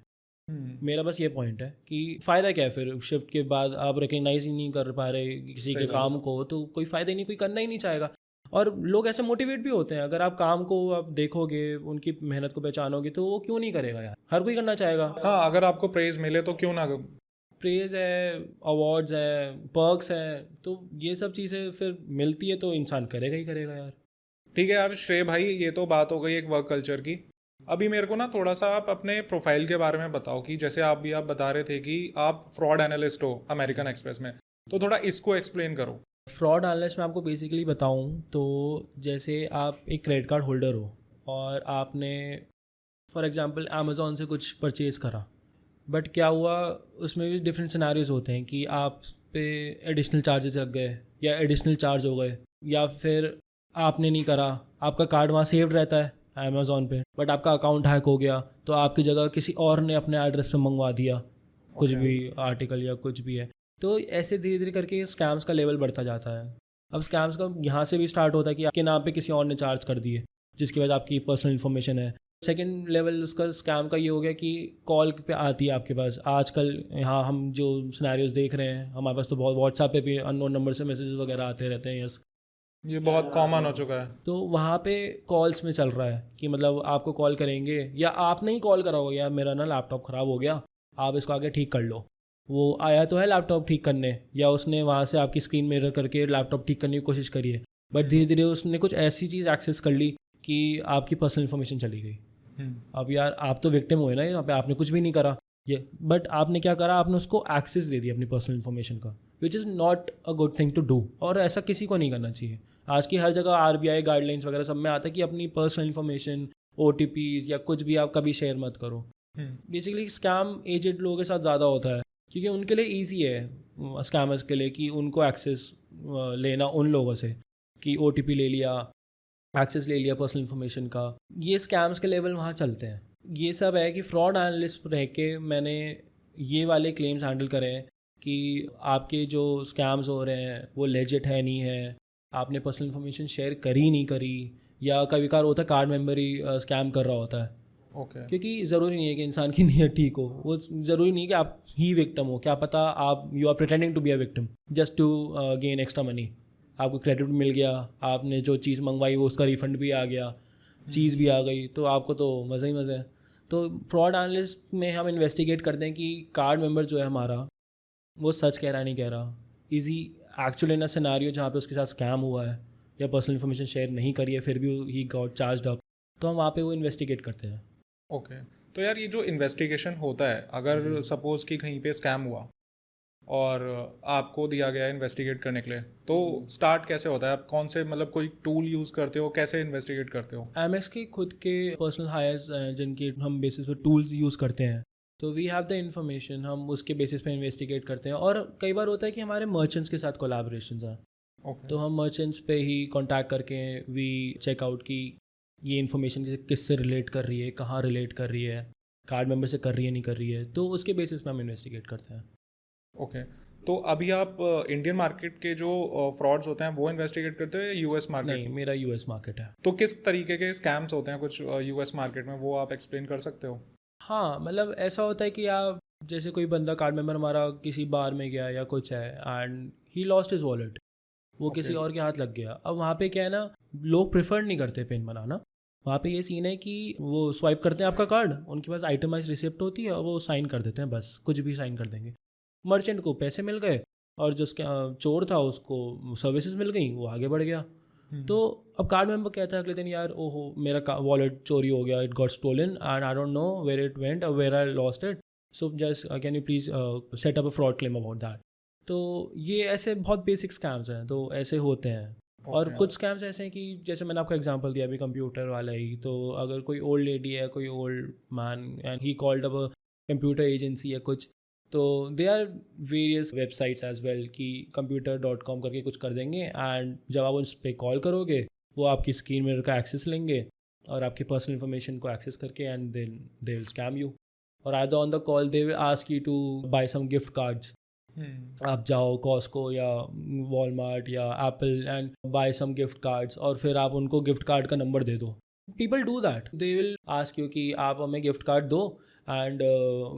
मेरा बस ये पॉइंट है कि फ़ायदा क्या है फिर शिफ्ट के बाद आप रिकग्नाइज ही नहीं कर पा रहे किसी के काम को, तो कोई फ़ायदा ही नहीं, कोई करना ही नहीं चाहेगा। और लोग ऐसे मोटिवेट भी होते हैं, अगर आप काम को आप देखोगे, उनकी मेहनत को पहचानोगे, तो वो क्यों नहीं करेगा यार, हर कोई करना चाहेगा। हाँ, अगर आपको प्रेज मिले तो क्यों ना। प्रेज है, अवार्ड्स हैं, पर्क्स हैं, तो ये सब चीज़ें फिर मिलती है तो इंसान करेगा ही करेगा यार। ठीक है यार श्रेय भाई, ये तो बात हो गई एक वर्क कल्चर की। अभी मेरे को ना थोड़ा सा आप अपने प्रोफाइल के बारे में बताओ कि जैसे आप बता रहे थे कि आप फ्रॉड एनालिस्ट हो अमेरिकन एक्सप्रेस में, तो थोड़ा इसको एक्सप्लेन करो। फ्रॉड एनालिस्ट में आपको बेसिकली बताऊं तो, जैसे आप एक क्रेडिट कार्ड होल्डर हो और आपने फॉर एग्जांपल अमेज़ॉन से कुछ परचेज़ करा, बट क्या हुआ, उसमें भी डिफरेंट सिनेरियोज होते हैं कि आप पे एडिशनल चार्जेस लग गए या एडिशनल चार्ज हो गए, या फिर आपने नहीं करा, आपका कार्ड वहाँ सेव्ड रहता है अमेज़ॉन पे, बट आपका अकाउंट हैक हो गया, तो आपकी जगह किसी और ने अपने एड्रेस पे मंगवा दिया कुछ भी आर्टिकल या कुछ भी है। तो ऐसे धीरे धीरे करके स्कैम्स का लेवल बढ़ता जाता है। अब स्कैम्स का यहाँ से भी स्टार्ट होता है कि आपके नाम पे किसी और ने चार्ज कर दिए, जिसकी वजह आपकी पर्सनल इन्फॉर्मेशन है। सेकेंड लेवल उसका स्कैम का ये हो गया कि कॉल पे आती है आपके पास। आजकल यहाँ हम जो सिनेरियोज देख रहे हैं, हमारे पास तो बहुत व्हाट्सएप पे भी अननोन नंबर से मैसेजेस वगैरह आते रहते हैं, यस, ये बहुत कॉमन हो चुका है। तो वहाँ पे कॉल्स में चल रहा है कि मतलब आपको कॉल करेंगे, या आपने ही कॉल करा हो, या मेरा ना लैपटॉप ख़राब हो गया, आप इसको आगे ठीक कर लो। वो आया तो है लैपटॉप ठीक करने, या उसने वहाँ से आपकी स्क्रीन मिरर करके लैपटॉप ठीक करने की कोशिश करी है, बट धीरे धीरे उसने कुछ ऐसी चीज़ एक्सेस कर ली कि आपकी पर्सनल इन्फॉर्मेशन चली गई। अब यार आप तो विक्टिम हुए ना, यहाँ पे आपने कुछ भी नहीं करा ये, बट आपने क्या करा, आपने उसको एक्सेस दे दिया अपनी पर्सनल इन्फॉर्मेशन का, which is not a good thing to do, और ऐसा किसी को नहीं करना चाहिए। आज की हर जगह RBI गाइडलाइंस वगैरह सब में आता है कि अपनी पर्सनल इन्फॉर्मेशन, OTPs या कुछ भी आप कभी शेयर मत करो। बेसिकली स्कैम एजेंट लोगों के साथ ज़्यादा होता है, क्योंकि उनके लिए ईजी है स्कैमर्स के लिए कि उनको एक्सेस लेना उन लोगों से, कि OTP ले लिया, एक्सेस ले लिया पर्सनल इन्फॉर्मेशन का। ये स्कैम्स के लेवल वहाँ चलते हैं। ये सब है कि फ्रॉड एनालिस्ट रह के मैंने ये वाले क्लेम्स हैंडल करे हैं कि आपके जो स्कैम्स हो रहे हैं वो लेजिट है नहीं है, आपने पर्सनल इन्फॉर्मेशन शेयर करी नहीं करी, या कभी कभार होता है कार्ड मेंबर ही स्कैम कर रहा होता है। ओके। क्योंकि ज़रूरी नहीं है कि इंसान की नीयत ठीक हो, वो ज़रूरी नहीं है कि आप ही विक्टिम हो, क्या पता आप you are pretending to be a victim just to gain extra money. आपको क्रेडिट मिल गया, आपने जो चीज़ मंगवाई वो उसका रिफंड भी आ गया, चीज़ भी आ गई, तो आपको तो मज़े ही मज़े हैं। तो फ्रॉड एनालिस्ट में हम इन्वेस्टिगेट करते हैं कि कार्ड मेंबर जो है हमारा वो सच कह रहा नहीं कह रहा, easy actually in a scenario जहाँ पे उसके साथ स्कैम हुआ है या पर्सनल इन्फॉर्मेशन शेयर नहीं करी है फिर भी ही गॉट चार्ज्ड अप, तो हम वहाँ पे वो इन्वेस्टिगेट करते हैं। ओके। तो यार ये जो इन्वेस्टिगेशन होता है, अगर सपोज कि कहीं पे स्कैम हुआ और आपको दिया गया इन्वेस्टिगेट करने के लिए, तो स्टार्ट कैसे होता है? आप कौन से मतलब कोई टूल यूज़ करते हो, कैसे इन्वेस्टिगेट करते हो? एमएक्स के खुद के पर्सनल हायर्स जिनके हम बेसिस पे टूल्स यूज़ करते हैं, तो वी हैव द इन्फॉर्मेशन, हम उसके बेसिस पे इन्वेस्टिगेट करते हैं। और कई बार होता है कि हमारे मर्चेंट्स के साथ कोलैबोरेशंस हैं, ओके। तो हम मर्चेंट्स पे ही कांटेक्ट करके वी चेक आउट कि ये इन्फॉर्मेशन किससे रिलेट कर रही है, कहाँ रिलेट कर रही है, कार्ड मेंबर से कर रही है नहीं कर रही है, तो उसके बेसिस पे हम इन्वेस्टिगेट करते हैं। ओके। तो अभी आप इंडियन मार्केट के जो फ्रॉड्स होते हैं वो इन्वेस्टिगेट करते हो या यूएस मार्केट? नहीं, मेरा US मार्केट है। तो किस तरीके के स्कैम्स होते हैं कुछ यूएस मार्केट में, वो आप एक्सप्लेन कर सकते हो? हाँ, मतलब ऐसा होता है कि आप जैसे कोई बंदा कार्ड मेंबर हमारा किसी बार में गया या कुछ है and he lost his wallet, वो किसी Okay. और के हाथ लग गया। अब वहाँ पे क्या है ना, लोग प्रेफर नहीं करते पिन बनाना। वहाँ पे ये सीन है कि वो स्वाइप करते हैं आपका कार्ड, उनके पास आइटमाइज रिसिप्ट होती है और वो साइन कर देते हैं, बस कुछ भी साइन कर देंगे। मर्चेंट को पैसे मिल गए और जो उसके चोर था उसको सर्विसेज मिल गई, वो आगे बढ़ गया। तो अब कार्ड मेंबर कहता है अगले दिन, यार ओहो मेरा वॉलेट चोरी हो गया, it got stolen and I don't know where it went और where I lost it, so just can you please set up a fraud claim about that. तो ये ऐसे बहुत बेसिक स्कैम्स हैं, तो ऐसे होते हैं। और Okay. कुछ स्कैम्स ऐसे हैं कि जैसे मैंने आपको एग्जांपल दिया अभी कंप्यूटर वाला ही, तो अगर कोई ओल्ड लेडी है, कोई old man and he called up a computer agency या कुछ, तो they are various websites as well कि computer.com करके कुछ कर देंगे, एंड जब आप उस पर कॉल करोगे वो आपकी स्क्रीन मिरर का एक्सेस लेंगे और आपकी पर्सनल इन्फॉर्मेशन को एक्सेस करके and then they will scam you. और either on the call they will ask you to buy some gift cards. आप जाओ कॉस्को या वॉलमार्ट या Apple and buy some gift cards और फिर आप उनको गिफ्ट कार्ड का नंबर दे दो। People do that, they will ask you कि आप हमें गिफ्ट कार्ड दो and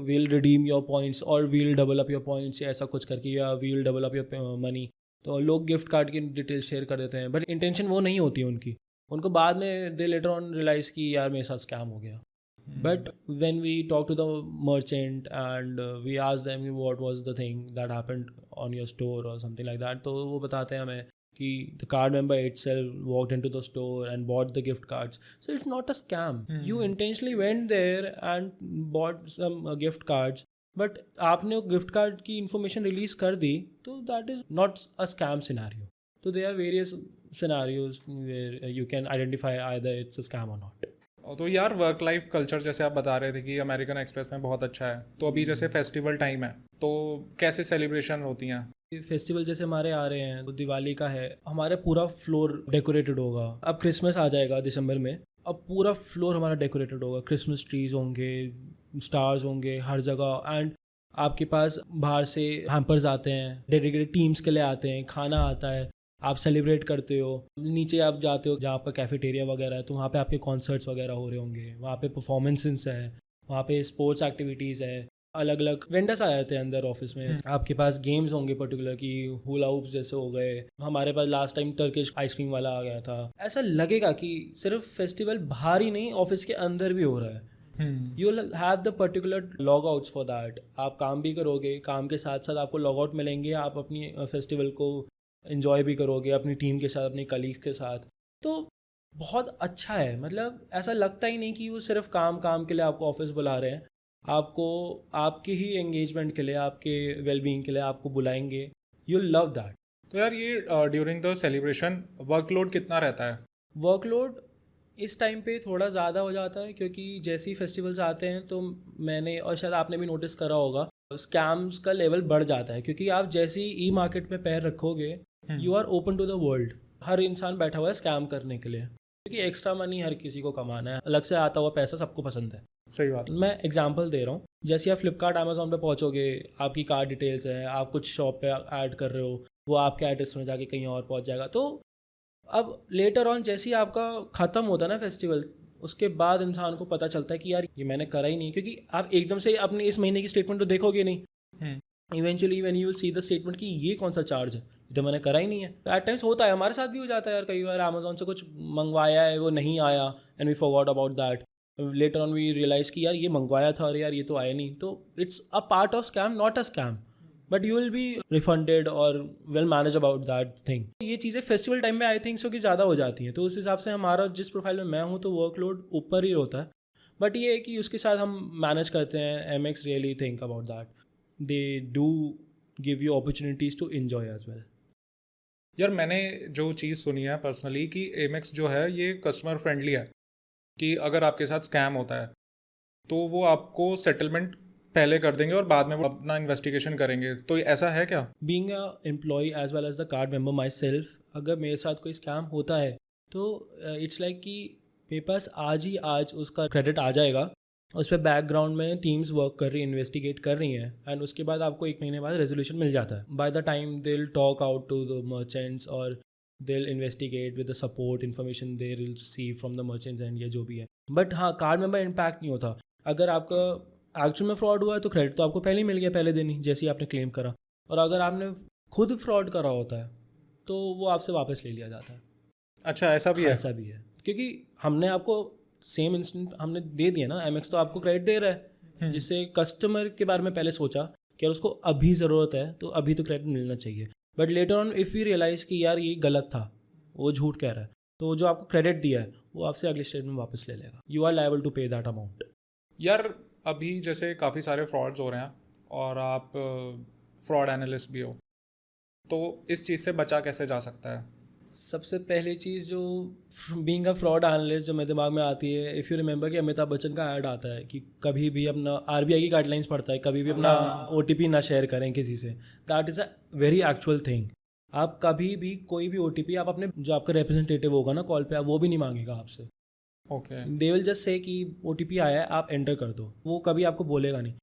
we'll redeem your points और we'll double up your points, ऐसा कुछ करके, या we'll double up your money. तो लोग गिफ्ट कार्ड की डिटेल्स शेयर कर देते हैं, बट इंटेंशन वो नहीं होती उनकी। उनको बाद में दे लेटर ऑन रियलाइज़ कि यार मेरे साथ स्कैम हो गया। But when we talk to the merchant and we ask them what was the thing that happened on your store or something like that, तो वो बताते हैं हमें कि the card member itself walked into the store and bought the gift cards. So it's not a scam. You intentionally went there and bought some gift cards, but आपने वो gift card की information release कर दी, तो that is not a scam scenario. So there are various scenarios where you can identify either it's a scam or not. तो यार work life culture जैसे आप बता रहे थे कि अमेरिकन एक्सप्रेस में बहुत अच्छा है, तो अभी जैसे फेस्टिवल टाइम है तो कैसे सेलिब्रेशन होती हैं? फेस्टिवल जैसे हमारे आ रहे हैं, तो दिवाली का है, हमारा पूरा फ्लोर डेकोरेटेड होगा। अब क्रिसमस आ जाएगा दिसंबर में, अब पूरा फ्लोर हमारा डेकोरेटेड होगा, क्रिसमस ट्रीज होंगे, स्टार्स होंगे हर जगह, एंड आपके पास बाहर से हैम्पर्स आते हैं, डेडिकेटेड टीम्स के लिए आते हैं, खाना आता है, आप सेलिब्रेट करते हो। नीचे आप जाते हो जहाँ आपका कैफेटेरिया वगैरह है, तो वहाँ पे आपके कॉन्सर्ट्स वगैरह हो रहे होंगे, वहाँ पे परफॉर्मेंसेस है, वहाँ पे स्पोर्ट्स एक्टिविटीज़ है, अलग अलग वेंडर्स आ जाते हैं अंदर ऑफिस में। आपके पास गेम्स होंगे पर्टिकुलर की हुला हूप्स जैसे हो गए, हमारे पास लास्ट टाइम टर्किश आइसक्रीम वाला आ गया था। ऐसा लगेगा कि सिर्फ फेस्टिवल बाहर ही नहीं, ऑफिस के अंदर भी हो रहा है। You will have the particular log outs for that. आप काम भी करोगे, काम के साथ साथ आपको लॉग आउट मिलेंगे, आप अपनी फेस्टिवल को इन्जॉय भी करोगे अपनी टीम के साथ, अपने कलीग्स के साथ। तो बहुत अच्छा है, मतलब ऐसा लगता ही नहीं कि वो सिर्फ काम काम के लिए आपको ऑफिस बुला रहे हैं, आपको आपके ही एंगेजमेंट के लिए, आपके वेलबींग के लिए आपको बुलाएंगे, यू लव दैट। तो यार ये ड्यूरिंग द सेलिब्रेशन वर्कलोड कितना रहता है? वर्कलोड इस टाइम पे थोड़ा ज़्यादा हो जाता है, क्योंकि जैसे ही फेस्टिवल्स आते हैं तो मैंने और शायद आपने भी नोटिस करा होगा, स्कैम्स का लेवल बढ़ जाता है, क्योंकि आप जैसे ही ई मार्केट में पैर रखोगे, you are open to the world. हर इंसान बैठा हुआ है स्कैम करने के लिए, क्योंकि एक्स्ट्रा मनी हर किसी को कमाना है, अलग से आता हुआ पैसा सबको पसंद है। सही बात। मैं एग्जांपल दे रहा हूँ, जैसे आप फ्लिपकार्ट अमेजोन पे पहुँचोगे, आपकी कार्ड डिटेल्स है, आप कुछ शॉप पे ऐड कर रहे हो, वो आपके एड्रेस में जाके कहीं और पहुँच जाएगा। तो अब लेटर ऑन जैसे ही आपका ख़त्म होता है ना फेस्टिवल, उसके बाद इंसान को पता चलता है कि यार ये मैंने करा ही नहीं, क्योंकि आप एकदम से अपने इस महीने की स्टेटमेंट तो देखोगे नहीं। Eventually when you will see the statement कि ये कौन सा चार्ज है, ये तो मैंने करा ही नहीं है। एट टाइम्स होता है, हमारे साथ भी हो जाता है यार, कई बार अमेजोन से कुछ मंगवाया है, वो नहीं आया and we forgot about that. Later on we realise कि यार ये मंगवाया था, अरे यार ये तो आया नहीं। तो it's a part of scam, not a scam, but you will be refunded और well manage about that thing. ये चीज़ें फेस्टिवल टाइम में आई थिंक सो कि ज़्यादा हो जाती हैं, तो उस हिसाब से हमारा जिस प्रोफाइल में मैं हूँ तो वर्कलोड ऊपर ही होता है। बट ये है कि उसके साथ हम मैनेज करते हैं। Amex really think about that, they do give you opportunities to enjoy as well. यार मैंने जो चीज़ सुनी है पर्सनली कि एमेक्स जो है ये कस्टमर फ्रेंडली है, कि अगर आपके साथ स्कैम होता है तो वो आपको सेटलमेंट पहले कर देंगे और बाद में वो अपना इन्वेस्टिगेशन करेंगे। तो ये ऐसा है क्या? Being a employ as well as the card member myself, अगर मेरे साथ कोई स्कैम होता है तो इट्स लाइक कि मेरे पास आज ही आज उसका क्रेडिट आ जाएगा, उस पर बैकग्राउंड में टीम्स वर्क कर रही है, इन्वेस्टिगेट कर रही हैं, एंड उसके बाद आपको 1 महीने बाद रेजोल्यूशन मिल जाता है। By the time they will talk out to the merchants और they will investigate with the support information they will receive from the merchants and या जो भी है। बट हाँ, कार्ड मेंबर इम्पैक्ट नहीं होता। अगर आपका एक्चुअल में फ्रॉड हुआ है तो क्रेडिट तो आपको पहले ही मिल गया, पहले दिन ही जैसे ही आपने क्लेम करा। और अगर आपने खुद फ्रॉड करा होता है तो वो आपसे वापस ले लिया जाता है। अच्छा, ऐसा भी हाँ, है? ऐसा भी है, क्योंकि हमने आपको सेम इंस्टेंट हमने दे दिया ना, एमएक्स तो आपको क्रेडिट दे रहा है, जिससे कस्टमर के बारे में पहले सोचा कि यार उसको अभी ज़रूरत है तो अभी तो क्रेडिट मिलना चाहिए। But later on if you realise कि यार ये गलत था, वो झूठ कह रहा है, तो वो जो आपको क्रेडिट दिया है वो आपसे अगले स्टेट में वापस ले लेगा। यू आर लायबल टू पे दैट अमाउंट। यार अभी जैसे काफ़ी सारे फ्रॉड्स हो रहे हैं और आप फ्रॉड एनालिस्ट भी हो, तो इस चीज़ से बचा कैसे जा सकता है? सबसे पहली चीज़ जो बीइंग अ फ्रॉड एनालिस्ट जो मेरे दिमाग में आती है, इफ़ यू रिमेंबर कि अमिताभ बच्चन का ऐड आता है कि कभी भी अपना आरबीआई की गाइडलाइंस पढ़ता है, कभी भी अपना ओटीपी ना शेयर करें किसी से। That is a very actual thing. आप कभी भी कोई भी ओटीपी आप अपने जो आपका रिप्रेजेंटेटिव होगा ना कॉल पे, वो भी नहीं मांगेगा आपसे। Okay. They will just say कि ओटीपी आया है, आप एंटर कर दो, वो कभी आपको बोलेगा नहीं।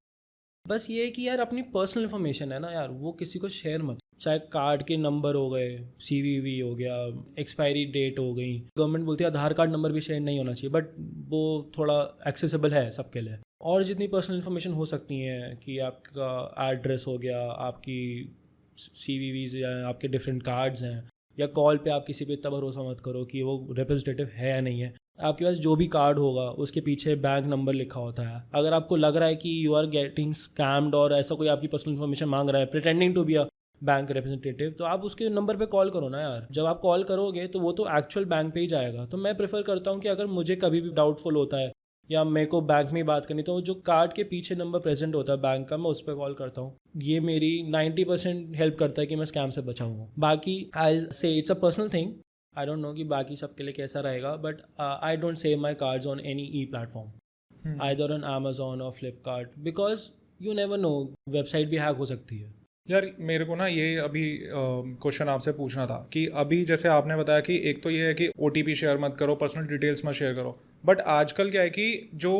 बस ये है कि यार अपनी पर्सनल इन्फॉर्मेशन है ना यार, वो किसी को शेयर मत, चाहे कार्ड के नंबर हो गए, सीवीवी हो गया, एक्सपायरी डेट हो गई। गवर्नमेंट बोलती है आधार कार्ड नंबर भी शेयर नहीं होना चाहिए, बट वो थोड़ा एक्सेसिबल है सबके लिए। और जितनी पर्सनल इन्फॉर्मेशन हो सकती है कि आपका एड्रेस हो गया, आपकी सीवीवीज या आपके डिफरेंट कार्ड्स हैं, या कॉल पे आप किसी पे इतना भरोसा मत करो कि वो रिप्रेजेंटेटिव है या नहीं है। आपके पास जो भी कार्ड होगा उसके पीछे बैंक नंबर लिखा होता है। अगर आपको लग रहा है कि यू आर गेटिंग स्कैम्ड और ऐसा कोई आपकी पर्सनल इन्फॉर्मेशन मांग रहा है pretending to be a bank representative, तो आप उसके नंबर पे कॉल करो ना यार। जब आप कॉल करोगे तो वो तो एक्चुअल बैंक पे ही जाएगा। तो मैं प्रेफर करता हूँ कि अगर मुझे कभी भी डाउटफुल होता है या मेरे को बैंक में ही बात करनी, तो जो कार्ड के पीछे नंबर प्रेजेंट होता है बैंक का, मैं उस पर कॉल करता हूँ। ये मेरी 90% हेल्प करता है कि मैं स्कैम से बचा हूँ। बाकी I say it's a personal thing, I don't know कि बाकी सबके लिए कैसा रहेगा, but I don't save my cards on any e platform, either on Amazon or Flipkart, because you never know, website भी हैक हो सकती है। यार मेरे को ना ये अभी क्वेश्चन आपसे पूछना था कि अभी जैसे आपने बताया कि एक तो ये है कि ओटीपी शेयर मत करो, पर्सनल डिटेल्स मत शेयर करो, बट आजकल क्या है कि जो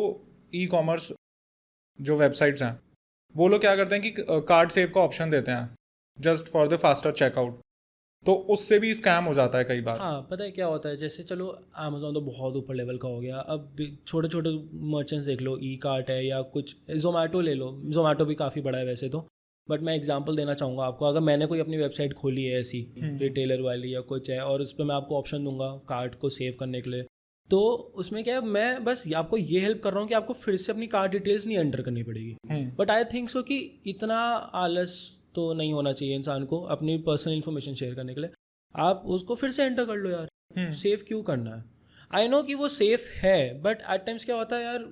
ई कॉमर्स जो वेबसाइट्स हैं वो लोग क्या करते हैं कि कार्ड सेव का ऑप्शन देते हैं just for the faster checkout, तो उससे भी स्कैम हो जाता है कई बार। हाँ, पता है क्या होता है, जैसे चलो अमेजोन तो बहुत ऊपर लेवल का हो गया, अब छोटे छोटे मर्चेंट्स देख लो, ई कार्ट है या कुछ, जोमेटो ले लो, जोमेटो भी काफ़ी बड़ा है वैसे तो, बट मैं एग्जांपल देना चाहूँगा आपको। अगर मैंने कोई अपनी वेबसाइट खोली है ऐसी रिटेलर वाली या कुछ है, और उस पर मैं आपको ऑप्शन दूंगा कार्ड को सेव करने के लिए, तो उसमें क्या है, मैं बस आपको ये हेल्प कर रहा हूँ कि आपको फिर से अपनी कार्ड डिटेल्स नहीं एंटर करनी पड़ेगी। बट आई थिंक सो कि इतना आलस तो नहीं होना चाहिए इंसान को अपनी पर्सनल इन्फॉर्मेशन शेयर करने के लिए। आप उसको फिर से एंटर कर लो यार, सेव क्यों करना है। आई नो कि वो सेफ है, बट एट टाइम्स क्या होता है यार,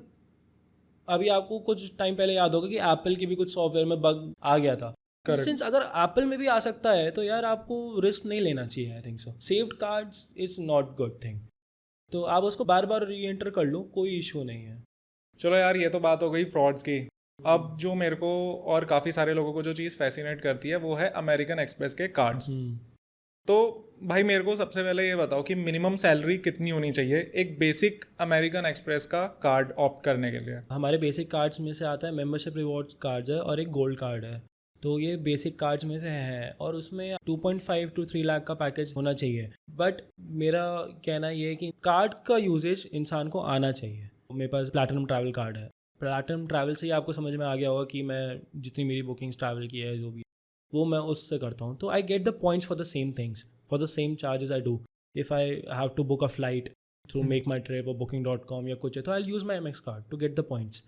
अभी आपको कुछ टाइम पहले याद होगा कि एप्पल की भी कुछ सॉफ्टवेयर में बग आ गया था। करेक्ट। सिंस अगर एप्पल में भी आ सकता है तो यार आपको रिस्क नहीं लेना चाहिए। आई think so saved cards is not good thing. तो आप उसको बार बार री एंटर कर लो, कोई इशू नहीं है। चलो यार, ये तो बात हो गई फ्रॉड्स की। अब जो मेरे को और काफ़ी सारे लोगों को जो चीज़ फैसिनेट करती है वो है अमेरिकन एक्सप्रेस के कार्ड्स। तो भाई मेरे को सबसे पहले ये बताओ कि मिनिमम सैलरी कितनी होनी चाहिए एक बेसिक अमेरिकन एक्सप्रेस का कार्ड ऑप्ट करने के लिए? हमारे बेसिक कार्ड्स में से आता है मेंबरशिप रिवॉर्ड्स कार्ड्स है और एक गोल्ड कार्ड है। तो ये बेसिक कार्ड्स में से हैं और उसमें 2.5 to 3 लाख का पैकेज होना चाहिए। बट मेरा कहना ये है कि कार्ड का यूजेज इंसान को आना चाहिए। मेरे पास प्लैटिनम ट्रैवल कार्ड है। प्लैटिनम ट्रैवल से ही आपको समझ में आ गया होगा कि मैं जितनी मेरी बुकिंग्स ट्रैवल की है जो भी, वो मैं उससे करता हूँ। तो I get the points for the same things, for the same charges I do. If I have to book a flight through make my trip और booking.com या कुछ है, तो I use my MX card to get the points.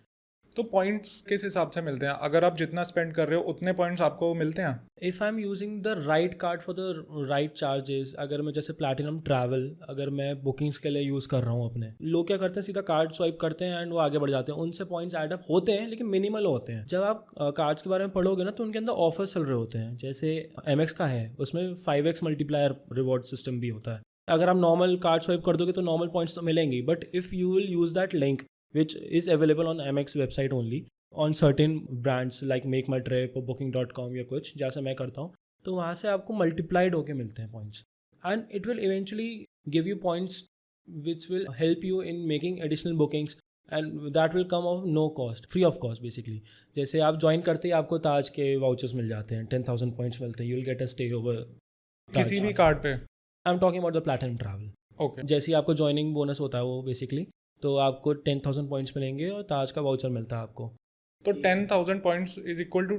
तो points किस हिसाब से मिलते हैं? अगर आप जितना स्पेंड कर रहे हो उतने पॉइंट्स आपको मिलते हैं? If I am using the right card for the right charges, अगर मैं जैसे प्लैटिनम ट्रैवल अगर मैं बुकिंग्स के लिए यूज़ कर रहा हूँ अपने, लोग क्या करते हैं सीधा कार्ड स्वाइप करते हैं एंड वो आगे बढ़ जाते हैं। उनसे पॉइंट्स ऐड अप होते हैं लेकिन मिनिमल होते हैं। जब आप कार्ड्स के बारे में पढ़ोगे ना तो उनके अंदर ऑफर्स चल रहे होते हैं। जैसे MX का है, उसमें 5x मल्टीप्लायर रिवॉर्ड सिस्टम भी होता है। अगर आप नॉर्मल कार्ड स्वाइप कर दोगे तो नॉर्मल पॉइंट्स तो मिलेंगे, but if you will use that link which is available on MX website only on certain brands like make my trip और booking.com या कुछ, जैसे मैं करता हूँ, तो वहाँ से आपको मल्टीप्लाइड होके मिलते हैं points and it will eventually give you points which will help you in making additional bookings and that will come of no cost, free of cost basically. जैसे आप ज्वाइन करते ही आपको ताज के वाउचर्स मिल जाते हैं, 10,000 पॉइंट्स मिलते हैं, you will get a stay over किसी भी कार्ड पे? I am talking about the platinum travel. Okay. जैसे ही आपको ज्वाइनिंग बोनस होता है वो बेसिकली, तो आपको 10,000 पॉइंट्स मिलेंगे और ताज का वाउचर मिलता है आपको। तो 10,000 points is equal to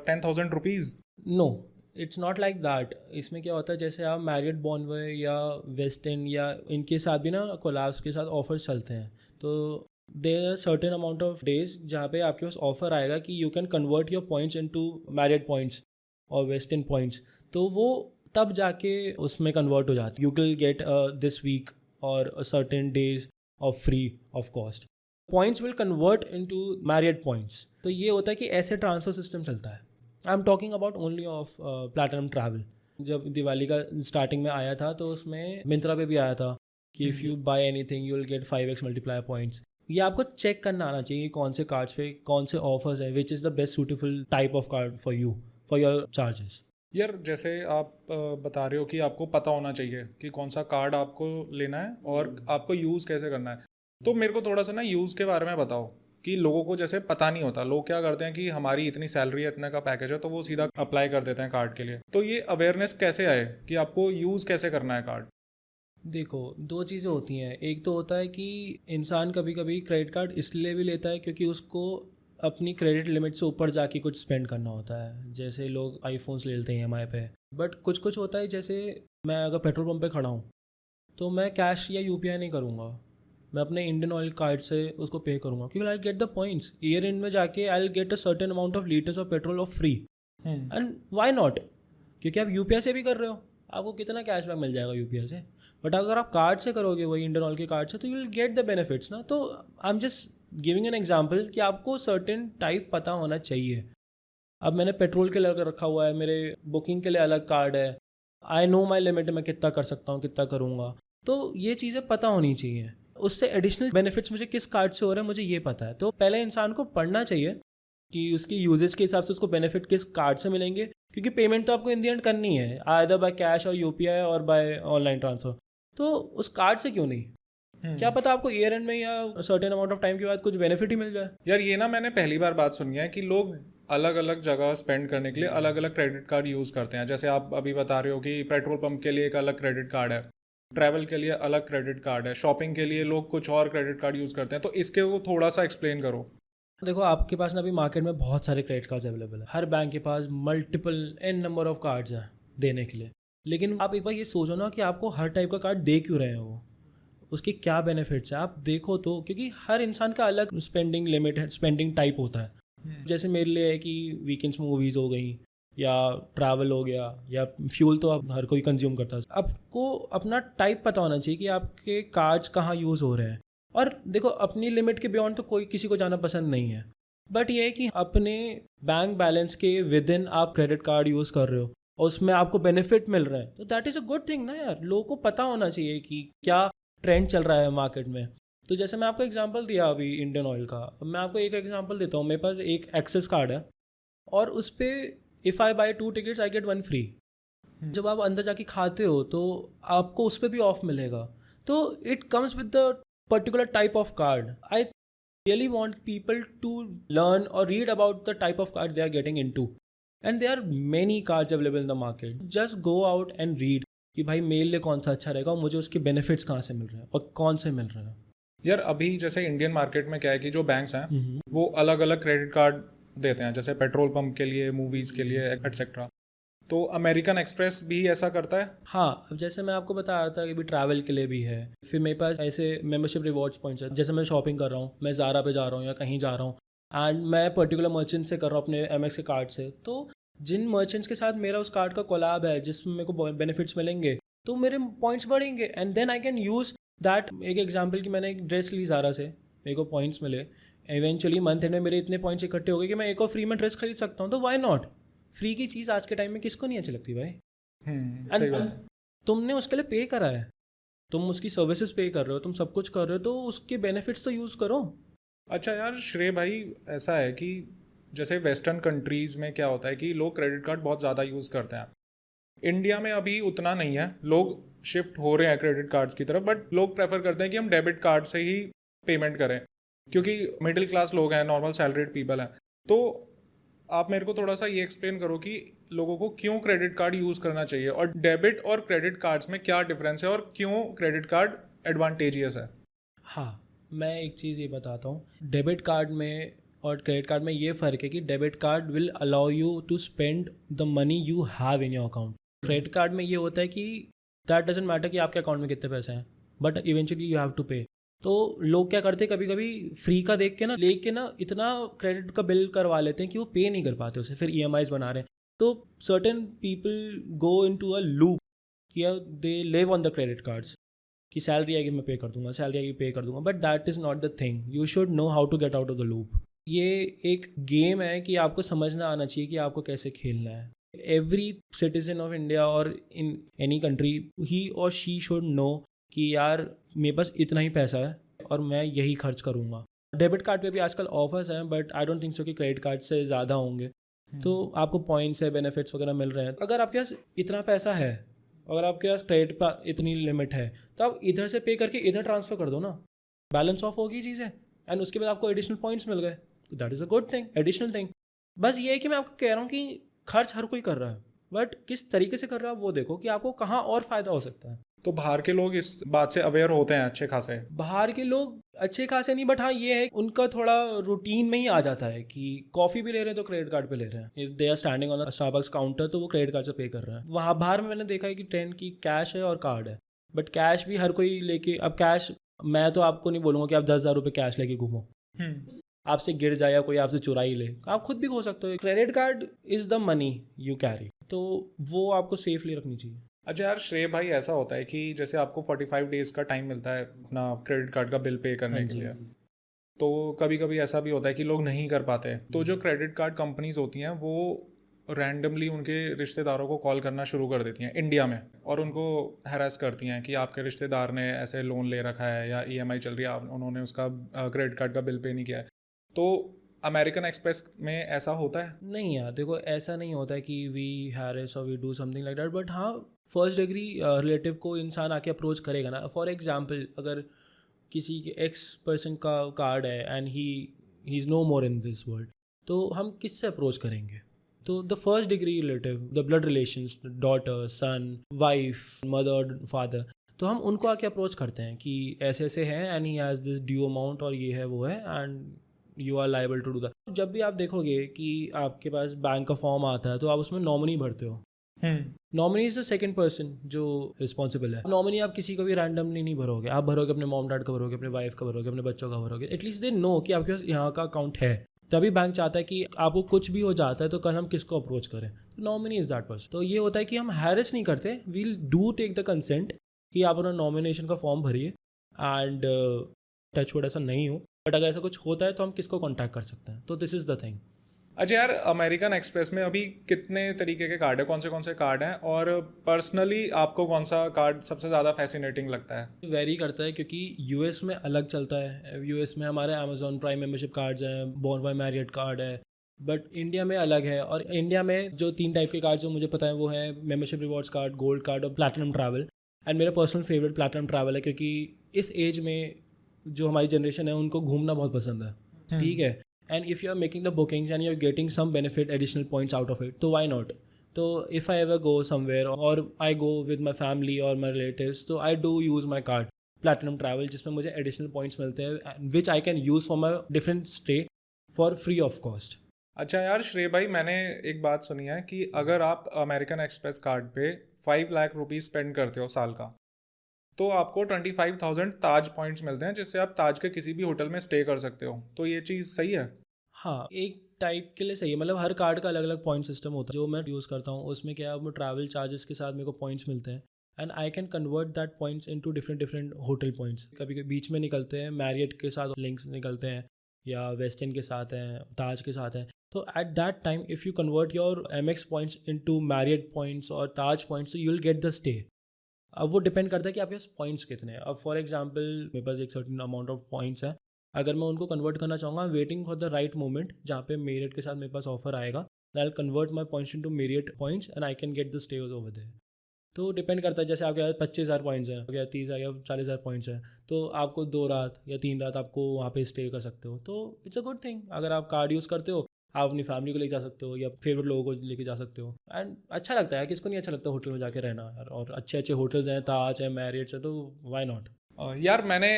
10,000 rupees? No, it's not like that. इसमें क्या होता है, जैसे आप मैरियट बॉनवे या वेस्ट एंड या इनके साथ भी ना कोलैब्स के साथ ऑफर्स चलते हैं, तो there are certain amount of days जहाँ पे आपके पास ऑफर आएगा कि you can convert your points into Marriott points और वेस्ट एंड पॉइंट्स, तो वो तब जाके उसमें कन्वर्ट हो जाती है। You will get this week और certain days of free of cost. Points will convert into Marriott points. तो ये होता है कि ऐसे ट्रांसफर सिस्टम चलता है। I am talking about only of platinum travel. जब दिवाली का स्टार्टिंग में आया था तो उसमें मिंत्रा पे भी आया था कि if you buy anything you will get 5x multiplier points. ये आपको चेक करना आना चाहिए कौन से कार्ड्स पे कौन से ऑफर्स है, which is the best suitable type of card for you for your charges. यार जैसे आप बता रहे हो कि आपको पता होना चाहिए कि कौन सा कार्ड आपको लेना है और आपको यूज़ कैसे करना है, तो मेरे को थोड़ा सा ना यूज़ के बारे में बताओ कि लोगों को जैसे पता नहीं होता। लोग क्या करते हैं कि हमारी इतनी सैलरी है, इतने का पैकेज है, तो वो सीधा अप्लाई कर देते हैं कार्ड के लिए। तो ये अवेयरनेस कैसे आए कि आपको यूज़ कैसे करना है कार्ड? देखो, दो चीज़ें होती हैं। एक तो होता है कि इंसान कभी कभी क्रेडिट कार्ड इसलिए भी लेता है क्योंकि उसको अपनी क्रेडिट लिमिट से ऊपर जाके कुछ स्पेंड करना होता है। जैसे लोग आईफोन्स ले लेते हैं EMI पे, बट कुछ कुछ होता है जैसे मैं अगर पेट्रोल पंप पे खड़ा हूँ तो मैं कैश या UPI नहीं करूँगा, मैं अपने इंडियन ऑयल कार्ड से उसको पे करूँगा क्योंकि आई get the points. Year and में जाके I get a certain amount of litres of petrol of free and why not, क्योंकि आप UPI से भी कर रहे हो, आपको कितना कैशबैक मिल जाएगा UPI से। बट अगर आप कार्ड से करोगे वही इंडियन ऑयल के कार्ड से तो you will get the benefits ना। तो I am just giving an example कि आपको सर्टेन टाइप पता होना चाहिए। अब मैंने पेट्रोल के लिए अलग रखा हुआ है, मेरे बुकिंग के लिए अलग कार्ड है, आई नो माई लिमिट, मैं कितना कर सकता हूँ कितना करूँगा, तो ये चीज़ें पता होनी चाहिए। उससे एडिशनल बेनिफिट्स मुझे किस कार्ड से हो रहा है मुझे ये पता है। तो पहले इंसान को पढ़ना चाहिए कि उसकी यूजेज के हिसाब से उसको बेनिफिट किस कार्ड से मिलेंगे, क्योंकि पेमेंट तो आपको इन दी एंड करनी है आइदर बाय कैश और UPI और बाय ऑनलाइन ट्रांसफर। तो उस कार्ड से क्यों नहीं, क्या पता आपको ईयर एंड में या सर्टेन अमाउंट ऑफ टाइम के बाद कुछ बेनिफिट ही मिल जाए। यार ये ना मैंने पहली बार बात सुनी है कि लोग अलग अलग जगह स्पेंड करने के लिए अलग अलग क्रेडिट कार्ड यूज़ करते हैं। जैसे आप अभी बता रहे हो कि पेट्रोल पंप के लिए एक अलग क्रेडिट कार्ड है, ट्रैवल के लिए अलग क्रेडिट कार्ड है, शॉपिंग के लिए लोग कुछ और क्रेडिट कार्ड यूज़ करते हैं। तो इसके वो थोड़ा सा एक्सप्लेन करो। देखो, आपके पास ना अभी मार्केट में बहुत सारे क्रेडिट कार्ड्स अवेलेबल है, हर बैंक के पास multiple n number of cards हैं देने के लिए। लेकिन आप एक बार ये सोचो ना कि आपको हर टाइप का कार्ड दे क्यों रहे हैं वो, उसके क्या बेनिफिट्स हैं आप देखो तो, क्योंकि हर इंसान का अलग स्पेंडिंग लिमिट है, स्पेंडिंग टाइप होता है। जैसे मेरे लिए है कि वीकेंड्स में मूवीज़ हो गई या ट्रैवल हो गया, या फ्यूल तो अब हर कोई कंज्यूम करता है। आपको अपना टाइप पता होना चाहिए कि आपके कार्ड्स कहाँ यूज़ हो रहे हैं। और देखो, अपनी लिमिट के बियॉन्ड तो कोई किसी को जाना पसंद नहीं है, बट ये है कि अपने बैंक बैलेंस के विद इन आप क्रेडिट कार्ड यूज़ कर रहे हो और उसमें आपको बेनिफिट मिल रहा है, तो that is a good thing ना यार। लोगों को पता होना चाहिए कि क्या ट्रेंड चल रहा है मार्केट में। तो जैसे मैं आपको एग्जांपल दिया अभी इंडियन ऑयल का, अब मैं आपको एक एग्जांपल देता हूँ। मेरे पास एक एक्सेस कार्ड है और उस पर if I buy 2 tickets I get 1 free. जब आप अंदर जाके खाते हो तो आपको उस पर भी ऑफ मिलेगा। तो it comes with the particular type of card. I really want people to learn और read about the type of card they are getting into, and there are many cards available in the market. Just go out and read कि भाई मेरे लिए कौन सा अच्छा रहेगा और मुझे उसके बेनिफिट्स कहाँ से मिल रहे हैं और कौन से मिल रहे हैं। यार अभी जैसे इंडियन मार्केट में क्या है कि जो बैंक्स हैं वो अलग अलग क्रेडिट कार्ड देते हैं, जैसे पेट्रोल पंप के लिए, मूवीज़ के लिए, एटसेट्रा। तो अमेरिकन एक्सप्रेस भी ऐसा करता है? हाँ, अब जैसे मैं आपको बता रहा था कि भी ट्रैवल के लिए भी है, फिर मेरे पास ऐसे मेंबरशिप रिवॉर्ड्स पॉइंट्स है। जैसे मैं शॉपिंग कर रहा हूँ, मैं ज़ारा पे जा रहा हूँ या कहीं जा रहा हूँ एंड मैं पर्टिकुलर मर्चेंट से कर रहा हूँ अपने एमएक्स के कार्ड से, तो जिन मर्चेंट्स के साथ मेरा उस कार्ड का कोलैब है जिसमें मेरे को बेनिफिट्स मिलेंगे, तो मेरे पॉइंट्स बढ़ेंगे and then I can use that. एक एग्जाम्पल कि मैंने एक ड्रेस ली ज़ारा से, मेरे को पॉइंट्स मिले, इवेंचुअली मंथ एंड में मेरे इतने पॉइंट्स इकट्ठे हो गए कि मैं एक और फ्री में ड्रेस खरीद सकता हूँ। तो वाई नॉट? फ्री की चीज़ आज के टाइम में किसको नहीं अच्छी लगती भाई। सही बात है। तुमने उसके लिए पे करा है, तुम उसकी सर्विसेज पे कर रहे हो, तुम सब कुछ कर रहे हो, तो उसके बेनिफिट्स तो यूज़ करो। अच्छा यार श्रेय भाई, ऐसा है कि जैसे वेस्टर्न कंट्रीज़ में क्या होता है कि लोग क्रेडिट कार्ड बहुत ज़्यादा यूज़ करते हैं। इंडिया में अभी उतना नहीं है, लोग शिफ्ट हो रहे हैं क्रेडिट कार्ड्स की तरफ, बट लोग प्रेफर करते हैं कि हम डेबिट कार्ड से ही पेमेंट करें, क्योंकि मिडिल क्लास लोग हैं, नॉर्मल सैलरीड पीपल हैं। तो आप मेरे को थोड़ा सा ये एक्सप्लेन करो कि लोगों को क्यों क्रेडिट कार्ड यूज़ करना चाहिए, और डेबिट और क्रेडिट कार्ड्स में क्या डिफरेंस है, और क्यों क्रेडिट कार्ड एडवांटेजियस है। हाँ, मैं एक चीज़ ये बताता हूँ। डेबिट कार्ड में और क्रेडिट कार्ड में ये फ़र्क है कि debit card will allow you to spend the money you have in your account. Credit card में ये होता है कि दैट डजेंट मैटर कि आपके अकाउंट में कितने पैसे हैं, but eventually you have to pay. तो लोग क्या करते हैं, कभी कभी फ्री का देख के ना लेके ना इतना क्रेडिट का बिल करवा लेते हैं कि वो पे नहीं कर पाते उसे, फिर EMIs बना रहे हैं। तो certain people go in to a loop कि दे live on the credit cards कि सैलरी आएगी मैं पे कर दूंगा, सैलरी आएगी पे कर दूंगा, but that is not the thing. You should know how to get out of the loop. ये एक गेम है कि आपको समझना आना चाहिए कि आपको कैसे खेलना है। एवरी सिटीजन ऑफ इंडिया और in any country, he or she should know कि यार मेरे पास इतना ही पैसा है और मैं यही खर्च करूँगा। डेबिट कार्ड पे भी आजकल ऑफर्स हैं, but I don't think so कि क्रेडिट कार्ड से ज़्यादा होंगे। तो आपको पॉइंट्स है, बेनिफिट्स वगैरह मिल रहे हैं। अगर आपके पास इतना पैसा है, अगर आपके पास क्रेडिट पर इतनी लिमिट है, तो आप इधर से पे करके इधर ट्रांसफ़र कर दो ना, बैलेंस ऑफ होगी चीज़ें, एंड उसके बाद आपको एडिशनल पॉइंट्स मिल गए, तो that is a good thing, additional thing. बस ये है कि मैं आपको कह रहा हूँ कि खर्च हर कोई कर रहा है, बट किस तरीके से कर रहा है वो देखो कि आपको कहाँ और फ़ायदा हो सकता है। तो बाहर के लोग इस बात से अवेयर होते हैं अच्छे खासे? बाहर के लोग अच्छे खासे नहीं, बट हाँ ये है उनका थोड़ा रूटीन में ही आ जाता है कि कॉफ़ी भी ले रहे हैं तो क्रेडिट कार्ड पे ले रहे हैं। If they are standing on Starbucks counter तो वो क्रेडिट कार्ड से पे कर रहे हैं। वहाँ बाहर में मैंने देखा है कि ट्रेंड की कैश है और कार्ड है, बट कैश भी हर कोई लेके, अब कैश मैं तो आपको नहीं बोलूँगा कि आप 10,000 रुपये कैश लेके घूमो, आपसे गिर जाए या कोई आपसे चुरा ही ले, आप खुद भी खो सकते हो। Credit card is the money you carry, तो वो आपको सेफली रखनी चाहिए। अच्छा यार श्रेय भाई, ऐसा होता है कि जैसे आपको 45 डेज़ का टाइम मिलता है अपना क्रेडिट कार्ड का बिल पे करने के लिए, तो कभी कभी ऐसा भी होता है कि लोग नहीं कर पाते। तो जो क्रेडिट कार्ड कंपनीज होती हैं वो रैंडमली उनके रिश्तेदारों को कॉल करना शुरू कर देती हैं इंडिया में, और उनको हैरास करती हैं कि आपके रिश्तेदार ने ऐसे लोन ले रखा है या EMI चल रही है, उन्होंने उसका क्रेडिट कार्ड का बिल पे नहीं किया है। तो अमेरिकन एक्सप्रेस में ऐसा होता है? नहीं यार देखो, ऐसा नहीं होता है कि वी हैरेस और we do something like that, but हाँ फर्स्ट डिग्री रिलेटिव को इंसान आके अप्रोच करेगा ना। फॉर एग्जांपल, अगर किसी के एक्स पर्सन का कार्ड है and he is no more in this world, तो हम किससे अप्रोच करेंगे? तो the first degree relative, the blood relations, daughter, son, wife, mother, father, तो हम उनको आके अप्रोच करते हैं कि ऐसे ऐसे हैं and he has this due amount और ये है वो है and you are liable to do that. जब भी आप देखोगे कि आपके पास बैंक का फॉर्म आता है तो आप उसमें नॉमिनी भरते हो। Nominee is the second person जो रिस्पॉन्सिबल है। नॉमिनी आप किसी को भी रैंडमली नहीं भरोगे, आप भरोगे अपने मॉम डैड का भरोगे, अपने वाइफ का भरोगे, अपने बच्चों का भरोगे। एटलीस्ट दे नो कि आपके पास यहाँ का अकाउंट है। तभी बैंक चाहता है कि आपको कुछ भी हो जाता है तो कल हम किसको अप्रोच करें, तो नॉमिनी इज़ दैट पर्सन। तो ये होता है कि हम हैरेस नहीं करते, we'll do take the consent कि आप अपना नॉमिनेशन का फॉर्म भरिए एंड टचवुड ऐसा नहीं हो, बट अगर ऐसा कुछ होता है तो हम किसको कॉन्टैक्ट कर सकते हैं, तो दिस इज़ द थिंग। अच्छा यार, अमेरिकन एक्सप्रेस में अभी कितने तरीके के कार्ड है, कौन से कार्ड हैं, और पर्सनली आपको कौन सा कार्ड सबसे ज़्यादा फैसिनेटिंग लगता है? वेरी करता है क्योंकि यूएस में अलग चलता है। यूएस में हमारे अमेजॉन प्राइम मेंबरशिप कार्ड्स हैं, बॉर्न बाय मैरियट कार्ड है, बट इंडिया में अलग है। और इंडिया में जो 3 टाइप के कार्ड जो मुझे पता है वो है membership rewards card, gold card और प्लैटिनम ट्रैवल। एंड मेरा पर्सनल फेवरेट प्लैटिनम ट्रैवल है, क्योंकि इस एज में जो हमारी जनरेशन है उनको घूमना बहुत पसंद है, ठीक है। And if you are making the bookings and you are getting some benefit additional points out of it, तो वाई नॉट। तो if I ever go somewhere और I go with my family और माई रिलेटिव्स, तो I do use my card platinum travel, जिसमें मुझे additional points मिलते हैं which I can use for my different stay for free of cost. अच्छा यार श्रेय भाई, मैंने एक बात सुनी है कि अगर आप अमेरिकन एक्सप्रेस कार्ड पे 5 लाख रुपीज़ स्पेंड करते हो साल का, तो आपको 25,000 ताज पॉइंट्स मिलते हैं, जिससे आप ताज के किसी भी होटल में स्टे कर सकते हो। तो ये चीज़ सही है? हाँ, एक टाइप के लिए सही है, मतलब हर कार्ड का अलग अलग पॉइंट सिस्टम होता है। जो मैं यूज़ करता हूँ उसमें क्या है, वो ट्रैवल चार्जेस के साथ मेरे को पॉइंट्स मिलते हैं and I can convert that points into different different hotel points. कभी कभी बीच में निकलते हैं, मैरियट के साथ लिंक्स निकलते हैं, या वेस्टर्न के साथ हैं, ताज के साथ हैं। तो at that time if you convert your Amex points into Marriott points और ताज पॉइंट्स, तो you will get the stay. अब वो डिपेंड करता है कि आपके पास पॉइंट्स कितने हैं। अब फॉर एग्जांपल मेरे पास एक सर्टेन अमाउंट ऑफ पॉइंट्स है, अगर मैं उनको कन्वर्ट करना चाहूँगा, waiting for the right moment जहाँ पे मेरिट के साथ मेरे पास ऑफर आएगा, I convert my points into Marriott points and I can get the stay over there. तो डिपेंड करता है, जैसे आपके पास 25,000 पॉइंट्स हैं या 30,000 या 40,000 पॉइंट्स हैं, तो आपको 2 रात या 3 रात आपको वहाँ पे स्टे कर सकते हो। तो इट्स अ गुड थिंग। अगर आप कार्ड यूज़ करते हो, आप अपनी फैमिली को लेके जा सकते हो या फेवरेट लोगों को लेके जा सकते हो। एंड अच्छा लगता है, किसको नहीं अच्छा लगता होटल में जाके रहना यार, और अच्छे अच्छे होटल्स हैं, ताज है, मैरियट्स है, तो वाई नॉट। यार मैंने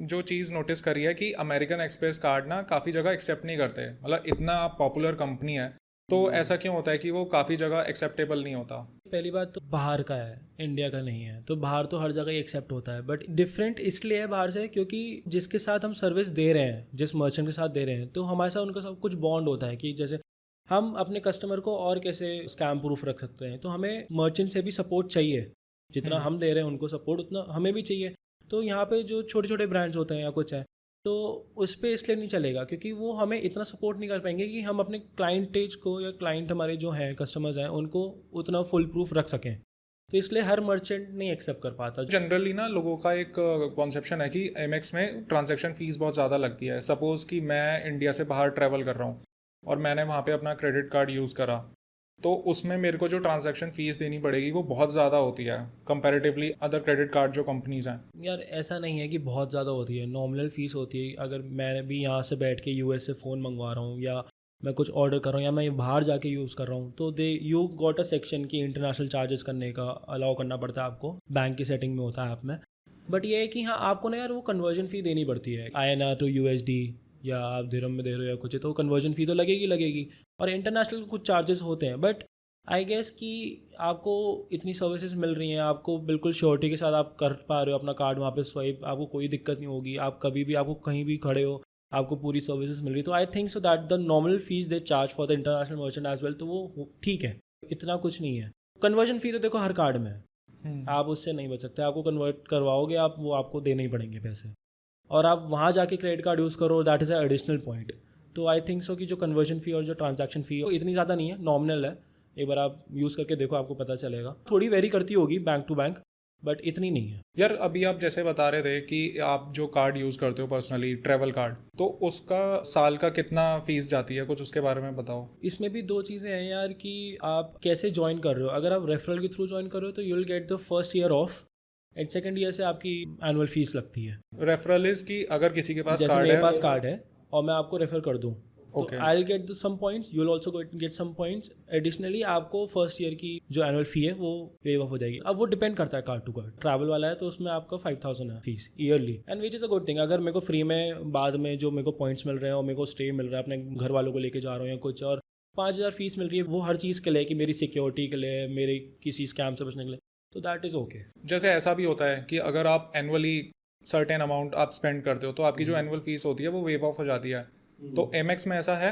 जो चीज़ नोटिस करी है कि अमेरिकन एक्सप्रेस कार्ड ना काफ़ी जगह एक्सेप्ट नहीं करते, मतलब इतना पॉपुलर कंपनी है, तो ऐसा क्यों होता है कि वो काफ़ी जगह एक्सेप्टेबल नहीं होता? पहली बात तो बाहर का है, इंडिया का नहीं है, तो बाहर तो हर जगह ही एक्सेप्ट होता है, बट डिफरेंट इसलिए है बाहर से क्योंकि जिसके साथ हम सर्विस दे रहे हैं, जिस मर्चेंट के साथ दे रहे हैं, तो हमारे साथ उनका सब कुछ बॉन्ड होता है कि जैसे हम अपने कस्टमर को और कैसे स्कैम प्रूफ रख सकते हैं। तो हमें मर्चेंट से भी सपोर्ट चाहिए, जितना हम दे रहे हैं उनको सपोर्ट उतना हमें भी चाहिए। तो यहाँ पे जो छोटे छोटे ब्रांड्स होते हैं या कुछ है, तो उस पर इसलिए नहीं चलेगा क्योंकि वो हमें इतना सपोर्ट नहीं कर पाएंगे कि हम अपने क्लाइंटेज को या क्लाइंट हमारे जो हैं कस्टमर्स हैं उनको उतना फुल प्रूफ रख सकें। तो इसलिए हर मर्चेंट नहीं एक्सेप्ट कर पाता। जनरली ना लोगों का एक कॉन्सेप्शन है कि एमएक्स में ट्रांजैक्शन फ़ीस बहुत ज़्यादा लगती है। सपोज़ कि मैं इंडिया से बाहर ट्रैवल कर रहा हूँ और मैंने वहाँ पे अपना क्रेडिट कार्ड यूज़ करा, तो उसमें मेरे को जो ट्रांजैक्शन फ़ीस देनी पड़ेगी वो बहुत ज़्यादा होती है कंपैरेटिवली अदर क्रेडिट कार्ड जो कंपनीज़ हैं। यार ऐसा नहीं है कि बहुत ज़्यादा होती है, नॉमिनल फ़ीस होती है। अगर मैं भी यहाँ से बैठ के यूएस से फ़ोन मंगवा रहा हूँ या मैं कुछ ऑर्डर कर रहा हूँ या मैं बाहर जाके यूज़ कर रहा हूँ, तो दे यू गॉट अ सेक्शन की इंटरनेशनल चार्जेस करने का अलाउ करना पड़ता है आपको, बैंक की सेटिंग में होता है ऐप में। बट ये है कि हाँ, आपको ना यार वो कन्वर्जन फ़ी देनी पड़ती है, INR टू USD, या आप दिरहम में दे रहे हो या कुछ है, तो कन्वर्जन फ़ी तो लगेगी। और इंटरनेशनल कुछ चार्जेस होते हैं, बट आई गेस कि आपको इतनी सर्विसेज मिल रही हैं, आपको बिल्कुल श्योरिटी के साथ आप कर पा रहे हो अपना कार्ड वहाँ पे स्वाइप, आपको कोई दिक्कत नहीं होगी। आप कभी भी, आपको कहीं भी खड़े हो, आपको पूरी सर्विसेज मिल रही है। तो I think so that the normal fees they charge for the international merchant as well, तो वो ठीक है, इतना कुछ नहीं है। कन्वर्जन फ़ी तो देखो हर कार्ड में है, आप उससे नहीं बच सकते। आपको कन्वर्ट करवाओगे आप, वो आपको देने ही पड़ेंगे पैसे, और आप वहाँ जाके क्रेडिट कार्ड यूज़ करो, that is a additional point. तो आई थिंक सो कि जो कन्वर्जन फ़ी और जो ट्रांजैक्शन फ़ी है वो इतनी ज़्यादा नहीं है, नॉमिनल है। एक बार आप यूज़ करके देखो, आपको पता चलेगा। थोड़ी वेरी करती होगी बैंक टू बैंक, बट इतनी नहीं है। यार अभी आप जैसे बता रहे थे कि आप जो कार्ड यूज़ करते हो पर्सनली ट्रैवल कार्ड, तो उसका साल का कितना फीस जाती है, कुछ उसके बारे में बताओ। इसमें भी 2 चीज़ें हैं यार कि आप कैसे ज्वाइन कर रहे हो। अगर आप रेफरल के थ्रू ज्वाइन कर रहे हो तो you will get the first year of, and second year से आपकी एनुअल फीस लगती है। रेफरल इज कि अगर किसी के पास जैसे कार्ड मेरे है पास कार्ड है और मैं आपको रेफर कर दूँ, तो Okay. I will get some points, you will also get some points. Additionally आपको फर्स्ट ईयर की जो एनुअल फी है वो वेव ऑफ हो जाएगी। अब वो डिपेंड करता है कार्ड टू कार्ड। ट्रैवल वाला है तो उसमें आपका 5,000 है fees yearly, and which is a good thing. अगर मेरे को फ्री में बाद में जो मेरे को पॉइंट्स मिल रहे हैं और मेरे को स्टे मिल रहा है, अपने घर वालों को लेके जा रहा हूँ या कुछ, और 5,000 फीस मिल रही है, वो हर चीज़ के लिए, कि मेरी सिक्योरिटी के लिए, मेरे किसी स्कैम से बचने के लिए, तो दैट इज़ ओके। जैसे ऐसा भी होता है कि अगर आप एनुअली सर्टेन अमाउंट आप स्पेंड करते हो तो आपकी जो एनुअल फीस होती है वो वेव ऑफ हो जाती है, तो एमएक्स में ऐसा है?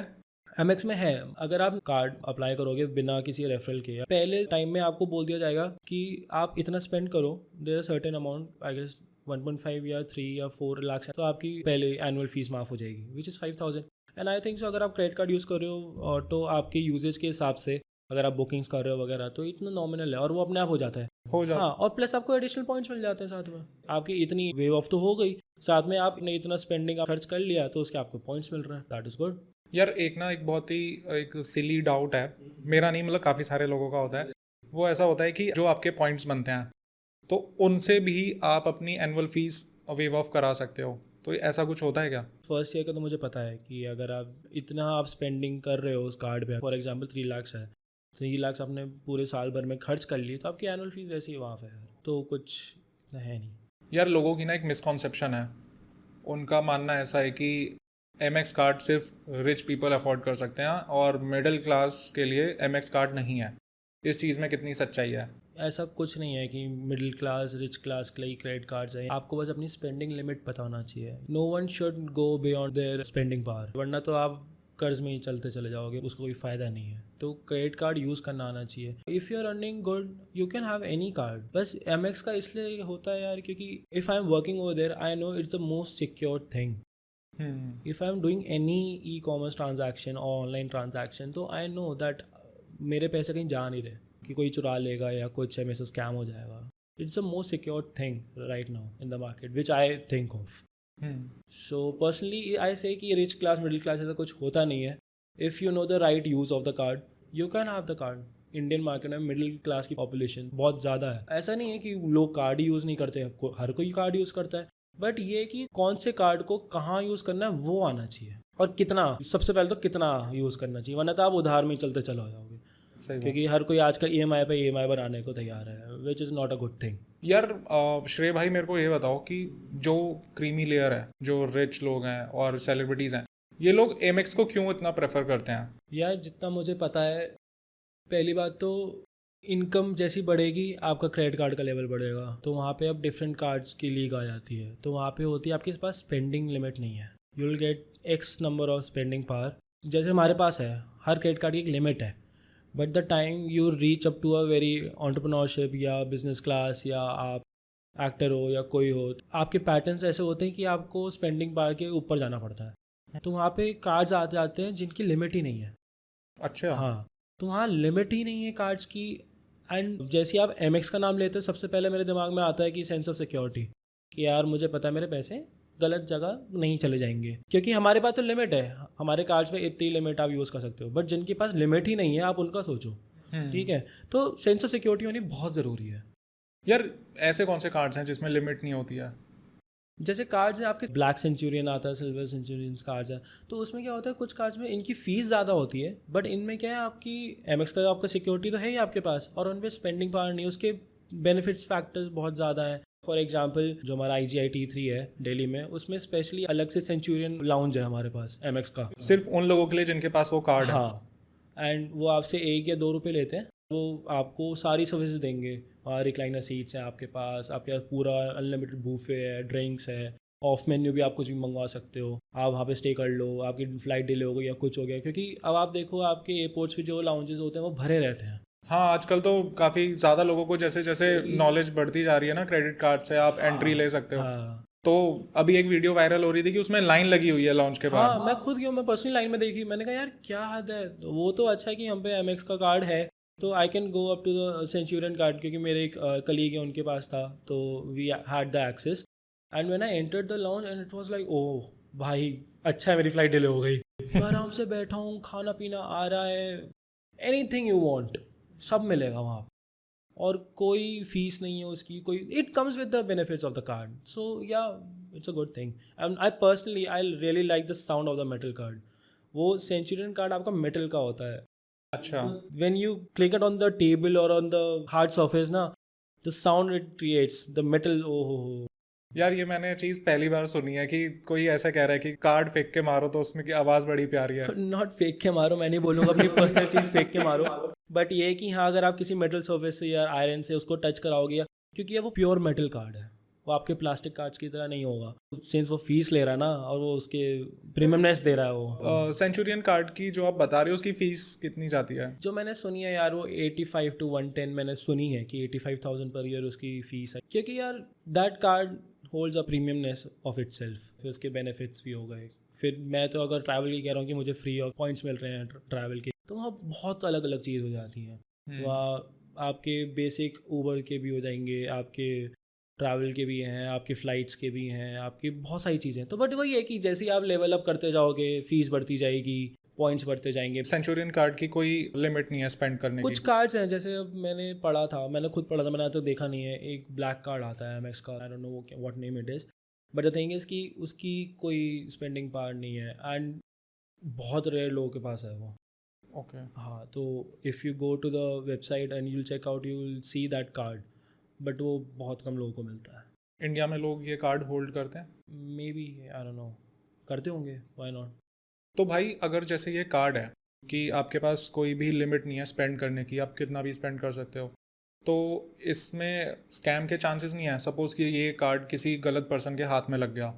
एमएक्स में है, अगर आप कार्ड अप्लाई करोगे बिना किसी रेफरल के, पहले टाइम में आपको बोल दिया जाएगा कि आप इतना स्पेंड करो, there a certain amount, I guess 1.5 या 3 या 4 लाख, तो आपकी पहले एनुअल फीस माफ हो जाएगी, which is 5,000। And I think सो अगर आप क्रेडिट कार्ड यूज़ कर रहे हो तो आपके यूजेज के हिसाब से अगर आप बुकिंग्स कर रहे हो वगैरह, तो इतना नॉमिनल है और वो अपने आप हो जाता है। हो जाता हाँ, और प्लस आपको एडिशनल पॉइंट्स मिल जाते हैं साथ में, आपकी इतनी वेव ऑफ तो हो गई, साथ में आपने इतना स्पेंडिंग खर्च कर लिया तो उसके आपको पॉइंट्स मिल रहे हैं, दैट इज़ गुड। यार एक ना एक बहुत ही एक सिली डाउट है मेरा, नहीं मतलब काफ़ी सारे लोगों का होता है। वो ऐसा होता है कि जो आपके पॉइंट्स बनते हैं तो उनसे भी आप अपनी एनुअल फीस वेव ऑफ करा सकते हो, तो ऐसा कुछ होता है क्या? फर्स्ट ईयर का तो मुझे पता है कि अगर आप इतना आप स्पेंडिंग कर रहे हो उस कार्ड पे, फॉर एग्जांपल 3 लाख है, 3 लाख आपने पूरे साल भर में खर्च कर लिए, तो आपकी एनुअल फीस वैसे ही माफ है, तो कुछ इतना है नहीं। यार लोगों की ना एक मिसकॉन्सेप्शन है, उनका मानना ऐसा है कि एमएक्स कार्ड सिर्फ रिच पीपल अफोर्ड कर सकते हैं और मिडिल क्लास के लिए एमएक्स कार्ड नहीं है। इस चीज़ में कितनी सच्चाई है? ऐसा कुछ नहीं है कि मिडिल क्लास रिच क्लास के लिए क्रेडिट कार्ड्स हैं, आपको बस अपनी स्पेंडिंग लिमिट पता होना चाहिए। No one should go beyond their spending power, वरना तो आप कर्ज में ही चलते चले जाओगे, उसको कोई फ़ायदा नहीं है। तो क्रेडिट कार्ड यूज़ करना आना चाहिए। If you are earning good you can have any card. बस एमएक्स का इसलिए होता है यार क्योंकि if I am working over there I know it's the most secure thing. If I am doing any e commerce transaction और online transaction, तो I know that मेरे पैसे कहीं जा नहीं रहे कि कोई चुरा लेगा या कुछ है, मेरे से स्कैम हो जाएगा। It's the most secure thing right now in the market which I think of. So personally I से कि रिच क्लास मिडिल क्लास ऐसा कुछ होता नहीं है। If you know the right use of the card you can have the card. Indian market में middle class की population बहुत ज़्यादा है, ऐसा नहीं है कि लोग कार्ड यूज़ नहीं करते, हर कोई कार्ड यूज़ करता है, बट ये कि कौन से कार्ड को कहाँ यूज़ करना है वो आना चाहिए, और कितना, सबसे पहले तो कितना यूज़ करना चाहिए, वरना तो आप उधार में ही चलते चलो जाओगे। क्योंकि हर कोई आजकल ईएमआई पे ईएमआई बनाने को तैयार है, विच is not a good thing. यार श्रेय भाई मेरे को ये बताओ कि जो क्रीमी लेयर है, जो रिच लोग हैं और सेलिब्रिटीज़ हैं, ये लोग एमएक्स को क्यों इतना प्रेफर करते हैं? यार जितना मुझे पता है, पहली बात तो इनकम जैसी बढ़ेगी आपका क्रेडिट कार्ड का लेवल बढ़ेगा, तो वहाँ पे अब डिफरेंट कार्ड्स की लीग आ जाती है, तो वहाँ पे होती है आपके पास स्पेंडिंग लिमिट नहीं है, you will get x number of spending power. जैसे हमारे पास है, हर क्रेडिट कार्ड की एक लिमिट है, but the time you reach up to a very entrepreneurship या बिजनेस क्लास या आप एक्टर हो या कोई हो, आपके पैटर्न्स ऐसे होते हैं कि आपको स्पेंडिंग पावर के ऊपर जाना पड़ता है, तो वहाँ पे कार्ड्स आ जाते हैं जिनकी लिमिट ही नहीं है। अच्छा। हाँ, तो वहाँ लिमिट ही नहीं है कार्ड्स की। एंड जैसे आप एमएक्स का नाम लेते हैं, सबसे पहले मेरे दिमाग में आता है कि सेंस ऑफ सिक्योरिटी, कि यार मुझे पता है मेरे पैसे गलत जगह नहीं चले जाएंगे, क्योंकि हमारे पास तो लिमिट है, हमारे कार्ड्स में इतनी लिमिट आप यूज़ कर सकते हो, बट जिनके पास लिमिट ही नहीं है आप उनका सोचो। ठीक है, तो सेंस ऑफ सिक्योरिटी होनी बहुत ज़रूरी है। यार ऐसे कौन से कार्ड्स हैं जिसमें लिमिट नहीं होती है? जैसे कार्ड्स है आपके, ब्लैक सेंचुरियन आता है, सिल्वर सेंचुरियन कार्ड्स है, तो उसमें क्या होता है, कुछ कार्ड्स में इनकी फ़ीस ज़्यादा होती है, बट इनमें क्या है, आपकी एमएक्स का आपका सिक्योरिटी तो है ही आपके पास, और उन पर स्पेंडिंग पावर नहीं, उसके बेनिफिट्स फैक्टर्स बहुत ज़्यादा हैं। फॉर एग्जांपल जो हमारा IGI T3 है दिल्ली में, उसमें स्पेशली अलग से सेंचुरियन लाउंज है हमारे पास एमएक्स का, सिर्फ उन लोगों के लिए जिनके पास वो कार्ड है? हाँ, एंड वो आपसे 1 या 2 रुपये लेते हैं, वो आपको सारी सर्विसेज देंगे। वहाँ रिक्लाइनर सीट्स हैं आपके पास पूरा अनलिमिटेड बूफे है, ड्रिंक्स है, ऑफ मेन्यू भी आप कुछ भी मंगवा सकते हो, आप वहाँ पे स्टे कर लो, आपकी फ्लाइट डिले हो गई या कुछ हो गया, क्योंकि अब आप देखो आपके एयरपोर्ट्स पे जो लाउंजेस होते हैं वो भरे रहते हैं। हाँ, आजकल तो काफ़ी ज़्यादा लोगों को जैसे जैसे नॉलेज बढ़ती जा रही है ना, क्रेडिट कार्ड से आप एंट्री ले सकते हो। हाँ, तो अभी एक वीडियो वायरल हो रही थी कि उसमें लाइन लगी हुई है लॉन्च के बाद। हाँ, मैं खुद गया, मैं पर्सनली लाइन में देखी, मैंने कहा यार क्या हद है। तो वो तो अच्छा है कि हम पे एमएक्स का कार्ड है, तो I can go up to the Centurion card, क्योंकि मेरे एक कलीग है उनके पास था, तो we had the access. And when I entered the lounge and it was like oh भाई, अच्छा है मेरी फ्लाइट डिले हो गई, मैं आराम से बैठा हूँ, खाना पीना आ रहा है, एनीथिंग यू वांट सब मिलेगा वहाँ, और कोई फीस नहीं है उसकी, कोई, it comes with the benefits of the card, so yeah it's a good thing. And I personally I really like the sound of the metal card. वो सेंचुरियन कार्ड आपका मेटल का होता है, अच्छा। when you click it on the table or on the hard surface ना, the sound it creates, the metal, oh। यार ये मैंने चीज़ पहली बार सुनी है कि कोई ऐसा कह रहा है कि कार्ड फेंक के मारो तो उसमें की आवाज़ बड़ी प्यारी है। नॉट फेंक के मारो, मैं नहीं बोलूँगा अपनी पर्सनल चीज़ फेंक के मारो, बट ये है कि हाँ, अगर आप किसी मेटल सर्फेस से या आयरन से उसको टच कराओगे, या क्योंकि ये वो प्योर मेटल कार्ड है वो आपके प्लास्टिक कार्ड्स की तरह नहीं होगा, सिंस वो फीस ले रहा है ना और वो उसके प्रीमियमनेस दे रहा है वो। सेंचुरियन कार्ड की जो आप बता रहे हो उसकी फीस कितनी जाती है? जो मैंने सुनी है यार वो 85 to 110 मैंने सुनी है कि 85,000 पर ईयर उसकी फीस है, क्योंकि यार that card holds a premiumness of it self. फिर उसके बेनिफिट्स भी हो गए। फिर मैं तो अगर ट्रैवल की कह रहा हूँ कि मुझे फ्री ऑफ पॉइंट्स मिल रहे हैं ट्रैवल के, तो वहाँ बहुत अलग अलग चीज़ हो जाती हैं। वहाँ आपके बेसिक ऊबर के भी हो जाएंगे, आपके ट्रैवल के भी हैं, आपके फ़्लाइट्स के भी हैं, आपकी बहुत सारी चीज़ें। तो बट वही है कि जैसे ही आप लेवल अप करते जाओगे फीस बढ़ती जाएगी, पॉइंट्स बढ़ते जाएंगे। सेंचुरियन कार्ड की कोई लिमिट नहीं है स्पेंड करने कुछ की? कार्ड्स हैं, जैसे अब मैंने पढ़ा था, मैंने खुद पढ़ा था, मैंने तो देखा नहीं है, एक ब्लैक कार्ड आता है एमएक्स का, आई don't know what name it is, but the thing is कि उसकी कोई स्पेंडिंग पावर नहीं है एंड बहुत रेयर लोगों के पास है वो। ओके। हाँ, तो if you go to the website and you'll check out, you will see that card, but वो बहुत कम लोगों को मिलता है। इंडिया में लोग ये कार्ड होल्ड करते हैं? May be, I don't no, करते होंगे, व्हाई नॉट। तो भाई अगर जैसे ये कार्ड है कि आपके पास कोई भी लिमिट नहीं है स्पेंड करने की, आप कितना भी स्पेंड कर सकते हो, तो इसमें स्कैम के चांसेस नहीं है? सपोज कि ये कार्ड किसी गलत पर्सन के हाथ में लग गया।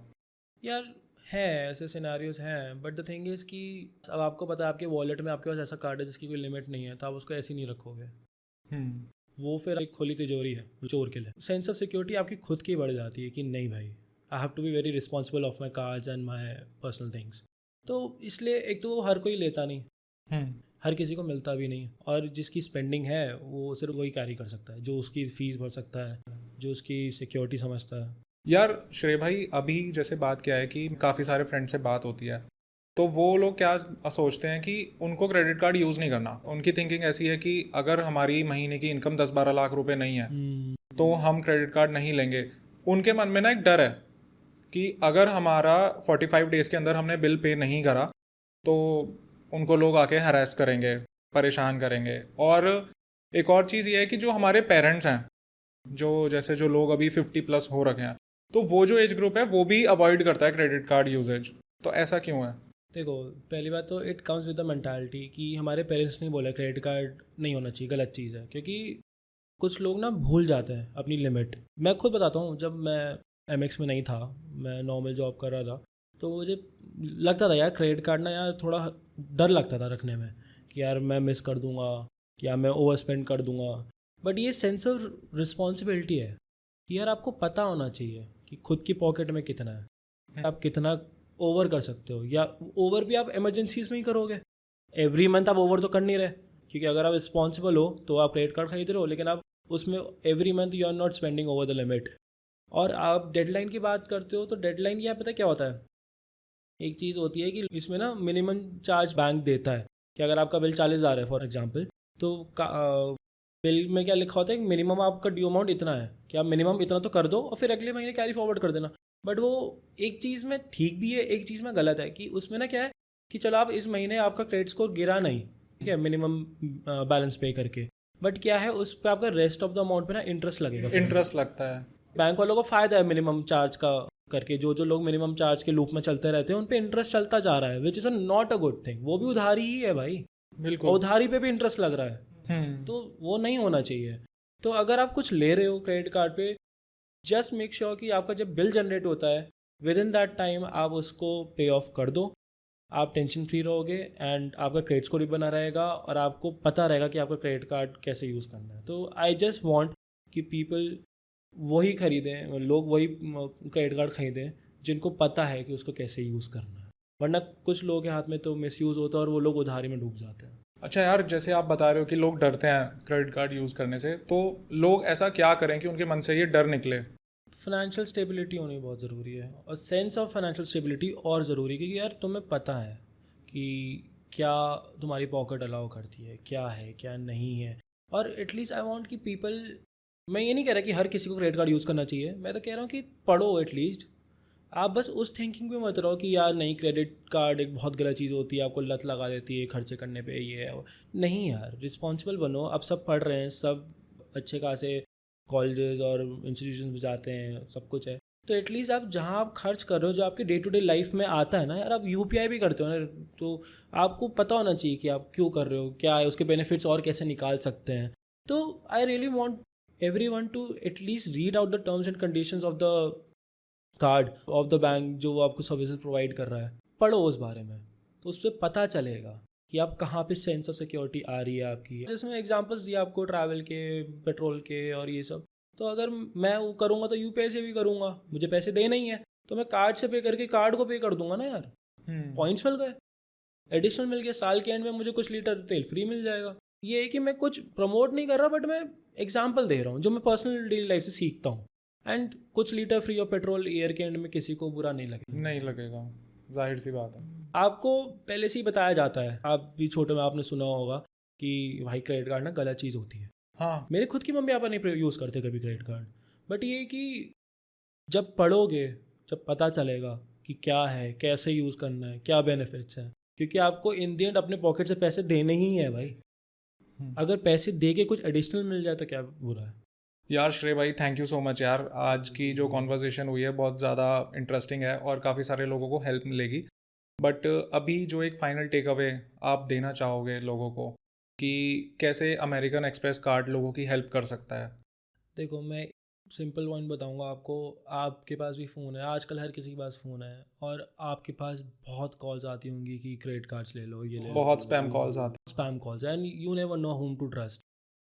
यार है, ऐसे सिनेरियोज हैं, बट द थिंग इज़ कि अब आपको पता है आपके वॉलेट में आपके पास ऐसा कार्ड है जिसकी कोई लिमिट नहीं है, तो आप उसको ऐसे ही नहीं रखोगे। वो फिर एक खुली तिजोरी है चोर के लिए। सेंस ऑफ सिक्योरिटी आपकी खुद की बढ़ जाती है कि नहीं भाई, I have to be very responsible of my cards and my personal things. तो इसलिए एक तो वो हर कोई लेता नहीं, हर किसी को मिलता भी नहीं, और जिसकी स्पेंडिंग है वो सिर्फ वही कैरी कर सकता है जो उसकी फ़ीस भर सकता है, जो उसकी सिक्योरिटी समझता है। यार श्रेय भाई, अभी जैसे बात क्या है कि काफ़ी सारे फ्रेंड से बात होती है, तो वो लोग क्या सोचते हैं कि उनको क्रेडिट कार्ड यूज़ नहीं करना। उनकी थिंकिंग ऐसी है कि अगर हमारी महीने की इनकम 10-12 लाख रुपए नहीं है तो हम क्रेडिट कार्ड नहीं लेंगे। उनके मन में ना एक डर है कि अगर हमारा 45 डेज़ के अंदर हमने बिल पे नहीं करा तो उनको लोग आके हरास करेंगे, परेशान करेंगे। और एक और चीज़ ये है कि जो हमारे पेरेंट्स हैं, जो लोग अभी 50+ हो रखे हैं, तो वो जो एज ग्रुप है वो भी अवॉइड करता है क्रेडिट कार्ड यूजेज। तो ऐसा क्यों है? देखो, पहली बात तो it comes with the mentality कि हमारे पेरेंट्स नहीं बोला क्रेडिट कार्ड नहीं होना चाहिए, गलत चीज़ है, क्योंकि कुछ लोग ना भूल जाते हैं अपनी लिमिट। मैं खुद बताता हूँ, जब मैं एमएक्स में नहीं था, मैं नॉर्मल जॉब कर रहा था, तो मुझे लगता था यार क्रेडिट कार्ड ना यार थोड़ा डर लगता था रखने में कि यार मैं मिस कर दूंगा या मैं ओवर स्पेंड कर दूंगा। बट ये सेंस ऑफ रिस्पॉन्सिबिलिटी है कि यार आपको पता होना चाहिए कि खुद की पॉकेट में कितना है, आप कितना ओवर कर सकते हो, या ओवर भी आप इमरजेंसीज में ही करोगे। एवरी मंथ आप ओवर तो कर नहीं रहे, क्योंकि अगर आप रिस्पॉन्सिबल हो तो आप क्रेडिट कार्ड खरीद रहे हो, लेकिन आप उसमें every month you are not spending over the limit. और आप डेडलाइन की बात करते हो, तो डेडलाइन क्या पता क्या होता है, एक चीज़ होती है कि इसमें ना मिनिमम चार्ज बैंक देता है कि अगर आपका बिल 40,000 है फॉर एग्जांपल, तो बिल में क्या लिखा होता है कि मिनिमम आपका ड्यू अमाउंट इतना है कि आप मिनिमम इतना तो कर दो और फिर अगले महीने कैरी फॉरवर्ड कर देना। बट वो एक चीज़ में ठीक भी है, एक चीज़ में गलत है कि उसमें ना क्या है कि चलो आप इस महीने आपका क्रेडिट स्कोर गिरा नहीं, ठीक है, मिनिमम बैलेंस पे करके, बट क्या है उस पर आपका रेस्ट ऑफ द अमाउंट पे ना इंटरेस्ट लगेगा। इंटरेस्ट लगता है। बैंक वालों को फ़ायदा है मिनिमम चार्ज का करके, जो लोग मिनिमम चार्ज के लूप में चलते रहते हैं उन पे इंटरेस्ट चलता जा रहा है, विच is not a good thing. वो भी उधारी ही है भाई, बिल्कुल। उधारी पे भी इंटरेस्ट लग रहा है, तो वो नहीं होना चाहिए। तो अगर आप कुछ ले रहे हो क्रेडिट कार्ड पे, जस्ट मेक श्योर कि आपका जब बिल जनरेट होता है विद इन दैट टाइम आप उसको पे ऑफ कर दो। आप टेंशन फ्री रहोगे एंड आपका क्रेडिट स्कोर भी बना रहेगा और आपको पता रहेगा कि आपका क्रेडिट कार्ड कैसे यूज़ करना है। तो आई जस्ट वांट कि पीपल वही खरीदें, लोग वही क्रेडिट कार्ड खरीदें जिनको पता है कि उसको कैसे यूज़ करना है, वरना कुछ लोगों के हाथ में तो मिसयूज़ होता है और वो लोग उधारी में डूब जाते हैं। अच्छा यार, जैसे आप बता रहे हो कि लोग डरते हैं क्रेडिट कार्ड यूज़ करने से, तो लोग ऐसा क्या करें कि उनके मन से ये डर निकले? फाइनेंशियल स्टेबिलिटी होनी बहुत ज़रूरी है, और सेंस ऑफ फाइनेंशियल स्टेबिलिटी और ज़रूरी है, क्योंकि यार तुम्हें पता है कि क्या तुम्हारी पॉकेट अलाउ करती है, क्या है क्या नहीं है। और एटलीस्ट आई वांट कि पीपल, मैं ये नहीं कह रहा कि हर किसी को क्रेडिट कार्ड यूज़ करना चाहिए, मैं तो कह रहा हूँ कि पढ़ो एटलीस्ट। आप बस उस थिंकिंग में मत रहो कि यार नहीं क्रेडिट कार्ड एक बहुत गलत चीज़ होती है, आपको लत लगा देती है खर्चे करने पे, ये है नहीं यार, रिस्पॉन्सिबल बनो। अब सब पढ़ रहे हैं, सब अच्छे खासे कॉलेजेस और इंस्टीट्यूशन में जाते हैं, सब कुछ है, तो एटलीस्ट आप जहाँ आप खर्च कर रहे हो जो आपके डे टू डे लाइफ में आता है ना यार, आप यूपीआई भी करते हो ना, तो आपको पता होना चाहिए कि आप क्यों कर रहे हो, क्या है उसके बेनिफिट्स और कैसे निकाल सकते हैं। तो I really want everyone to at least read out the terms and conditions of the card of the bank जो वो आपको सर्विसेज प्रोवाइड कर रहा है, पढ़ो उस बारे में, तो उससे पता चलेगा कि आप कहाँ पे सेंस ऑफ सिक्योरिटी आ रही है आपकी। जिसमें एग्जांपल्स दिए आपको ट्रैवल के, पेट्रोल के और ये सब। तो अगर मैं वो करूँगा तो यूपीआई से भी करूँगा, मुझे पैसे देने ही है तो मैं कार्ड से पे करके कार्ड को पे कर दूंगा ना यार। पॉइंट्स मिल गए, एडिशनल मिल गया, साल के एंड में मुझे कुछ लीटर तेल फ्री मिल जाएगा। ये है कि मैं कुछ प्रमोट नहीं कर रहा, बट मैं एग्जाम्पल दे रहा हूँ जो मैं पर्सनल डेली लाइफ से सीखता हूँ। एंड कुछ litre free of petrol year के एंड में किसी को बुरा नहीं लगेगा। नहीं लगेगा, जाहिर सी बात है। आपको पहले से ही बताया जाता है, आप भी छोटे में आपने सुना होगा कि भाई क्रेडिट कार्ड ना गलत चीज़ होती है। हाँ, मेरे खुद की मम्मी पापा नहीं यूज़ करते कभी क्रेडिट कार्ड, बट ये कि जब पढ़ोगे, जब पता चलेगा कि क्या है, कैसे यूज़ करना है, क्या बेनिफिट्स हैं, क्योंकि आपको इन दी एंड अपने पॉकेट से पैसे देने ही है भाई। अगर पैसे दे के कुछ एडिशनल मिल जाए तो क्या बुरा है। यार श्रेय भाई, थैंक यू सो मच यार। आज की जो कॉन्वर्जेशन हुई है बहुत ज़्यादा इंटरेस्टिंग है और काफ़ी सारे लोगों को हेल्प मिलेगी। बट अभी जो एक फाइनल टेक अवे आप देना चाहोगे लोगों को कि कैसे अमेरिकन एक्सप्रेस कार्ड लोगों की हेल्प कर सकता है? देखो, मैं सिंपल पॉइंट बताऊंगा आपको। आपके पास भी फ़ोन है, आजकल हर किसी के पास फ़ोन है, और आपके पास बहुत कॉल्स आती होंगी कि क्रेडिट कार्ड्स ले लो, ये ले लो, बहुत स्पैम कॉल्स आते spam calls, and you never know whom to trust.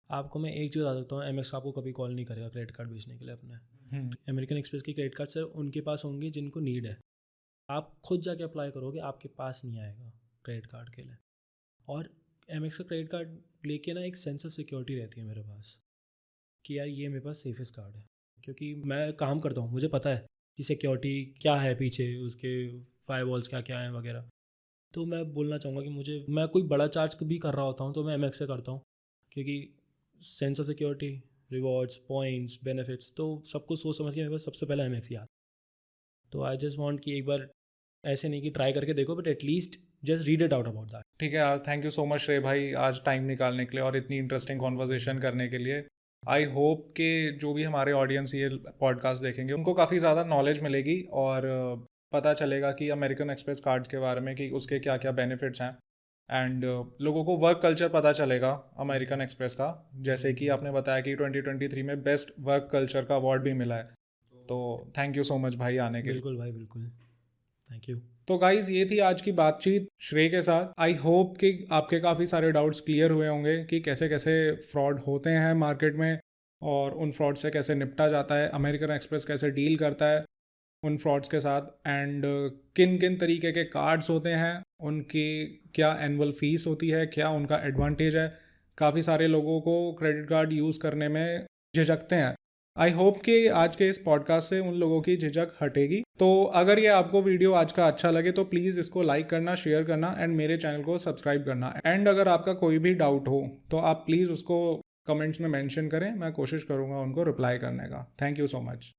आपको मैं एक चीज़ बता सकता हूँ, एमएक्स आपको कभी कॉल नहीं करेगा क्रेडिट कार्ड बेचने के लिए अपने। हैं। अमेरिकन एक्सप्रेस की क्रेडिट कार्ड सिर्फ उनके पास होंगे जिनको नीड है। आप खुद जाके अप्लाई करोगे, आपके पास नहीं आएगा क्रेडिट कार्ड के लिए। और एमएक्स का क्रेडिट कार्ड लेके ना एक सेंस ऑफ सिक्योरिटी रहती है मेरे पास कि यार ये मेरे पास सेफेस्ट कार्ड है, क्योंकि मैं काम करता हूँ, मुझे पता है कि सिक्योरिटी क्या है पीछे, उसके फायरवॉल्स क्या क्या हैं वगैरह। तो मैं बोलना चाहूँगा कि मैं कोई बड़ा चार्ज भी कर रहा होता हूँ तो मैं एमएक्स से करता हूँ, क्योंकि sense of security, rewards, points, benefits, तो सब कुछ सोच समझ के मेरे पास सबसे पहले एमएक्स ही आता। तो आई जस्ट वांट कि एक बार ऐसे नहीं कि ट्राई करके देखो, but at least just read it out about that. ठीक है यार, थैंक यू सो मच श्रेय भाई, आज टाइम निकालने के लिए और इतनी इंटरेस्टिंग कॉन्वर्जेशन करने के लिए। आई होप कि जो भी हमारे ऑडियंस ये पॉडकास्ट देखेंगे उनको काफ़ी ज़्यादा नॉलेज मिलेगी और पता चलेगा कि अमेरिकन एक्सप्रेस कार्ड्स के बारे में कि उसके क्या क्या बेनिफिट्स हैं। एंड लोगों को वर्क कल्चर पता चलेगा अमेरिकन एक्सप्रेस का, जैसे कि आपने बताया कि 2023 में बेस्ट वर्क कल्चर का अवार्ड भी मिला है। तो थैंक यू सो मच भाई आने के लिए। बिल्कुल भाई, बिल्कुल, थैंक यू। तो गाइज, ये थी आज की बातचीत श्रेय के साथ। आई होप कि आपके काफ़ी सारे डाउट्स क्लियर हुए होंगे कि कैसे कैसे फ्रॉड होते हैं मार्केट में और उन फ्रॉड से कैसे निपटा जाता है, अमेरिकन एक्सप्रेस कैसे डील करता है उन फ्रॉड्स के साथ, एंड किन किन तरीके के कार्ड्स होते हैं, उनकी क्या एनुअल फीस होती है, क्या उनका एडवांटेज है। काफ़ी सारे लोगों को क्रेडिट कार्ड यूज़ करने में झिझकते हैं। आई होप कि आज के इस पॉडकास्ट से उन लोगों की झिझक हटेगी। तो अगर ये आपको वीडियो आज का अच्छा लगे तो प्लीज़ इसको लाइक करना, शेयर करना एंड मेरे चैनल को सब्सक्राइब करना। एंड अगर आपका कोई भी डाउट हो तो आप प्लीज़ उसको कमेंट्स में मेंशन करें, मैं कोशिश करूँगा उनको रिप्लाई करने का। Thank you so much.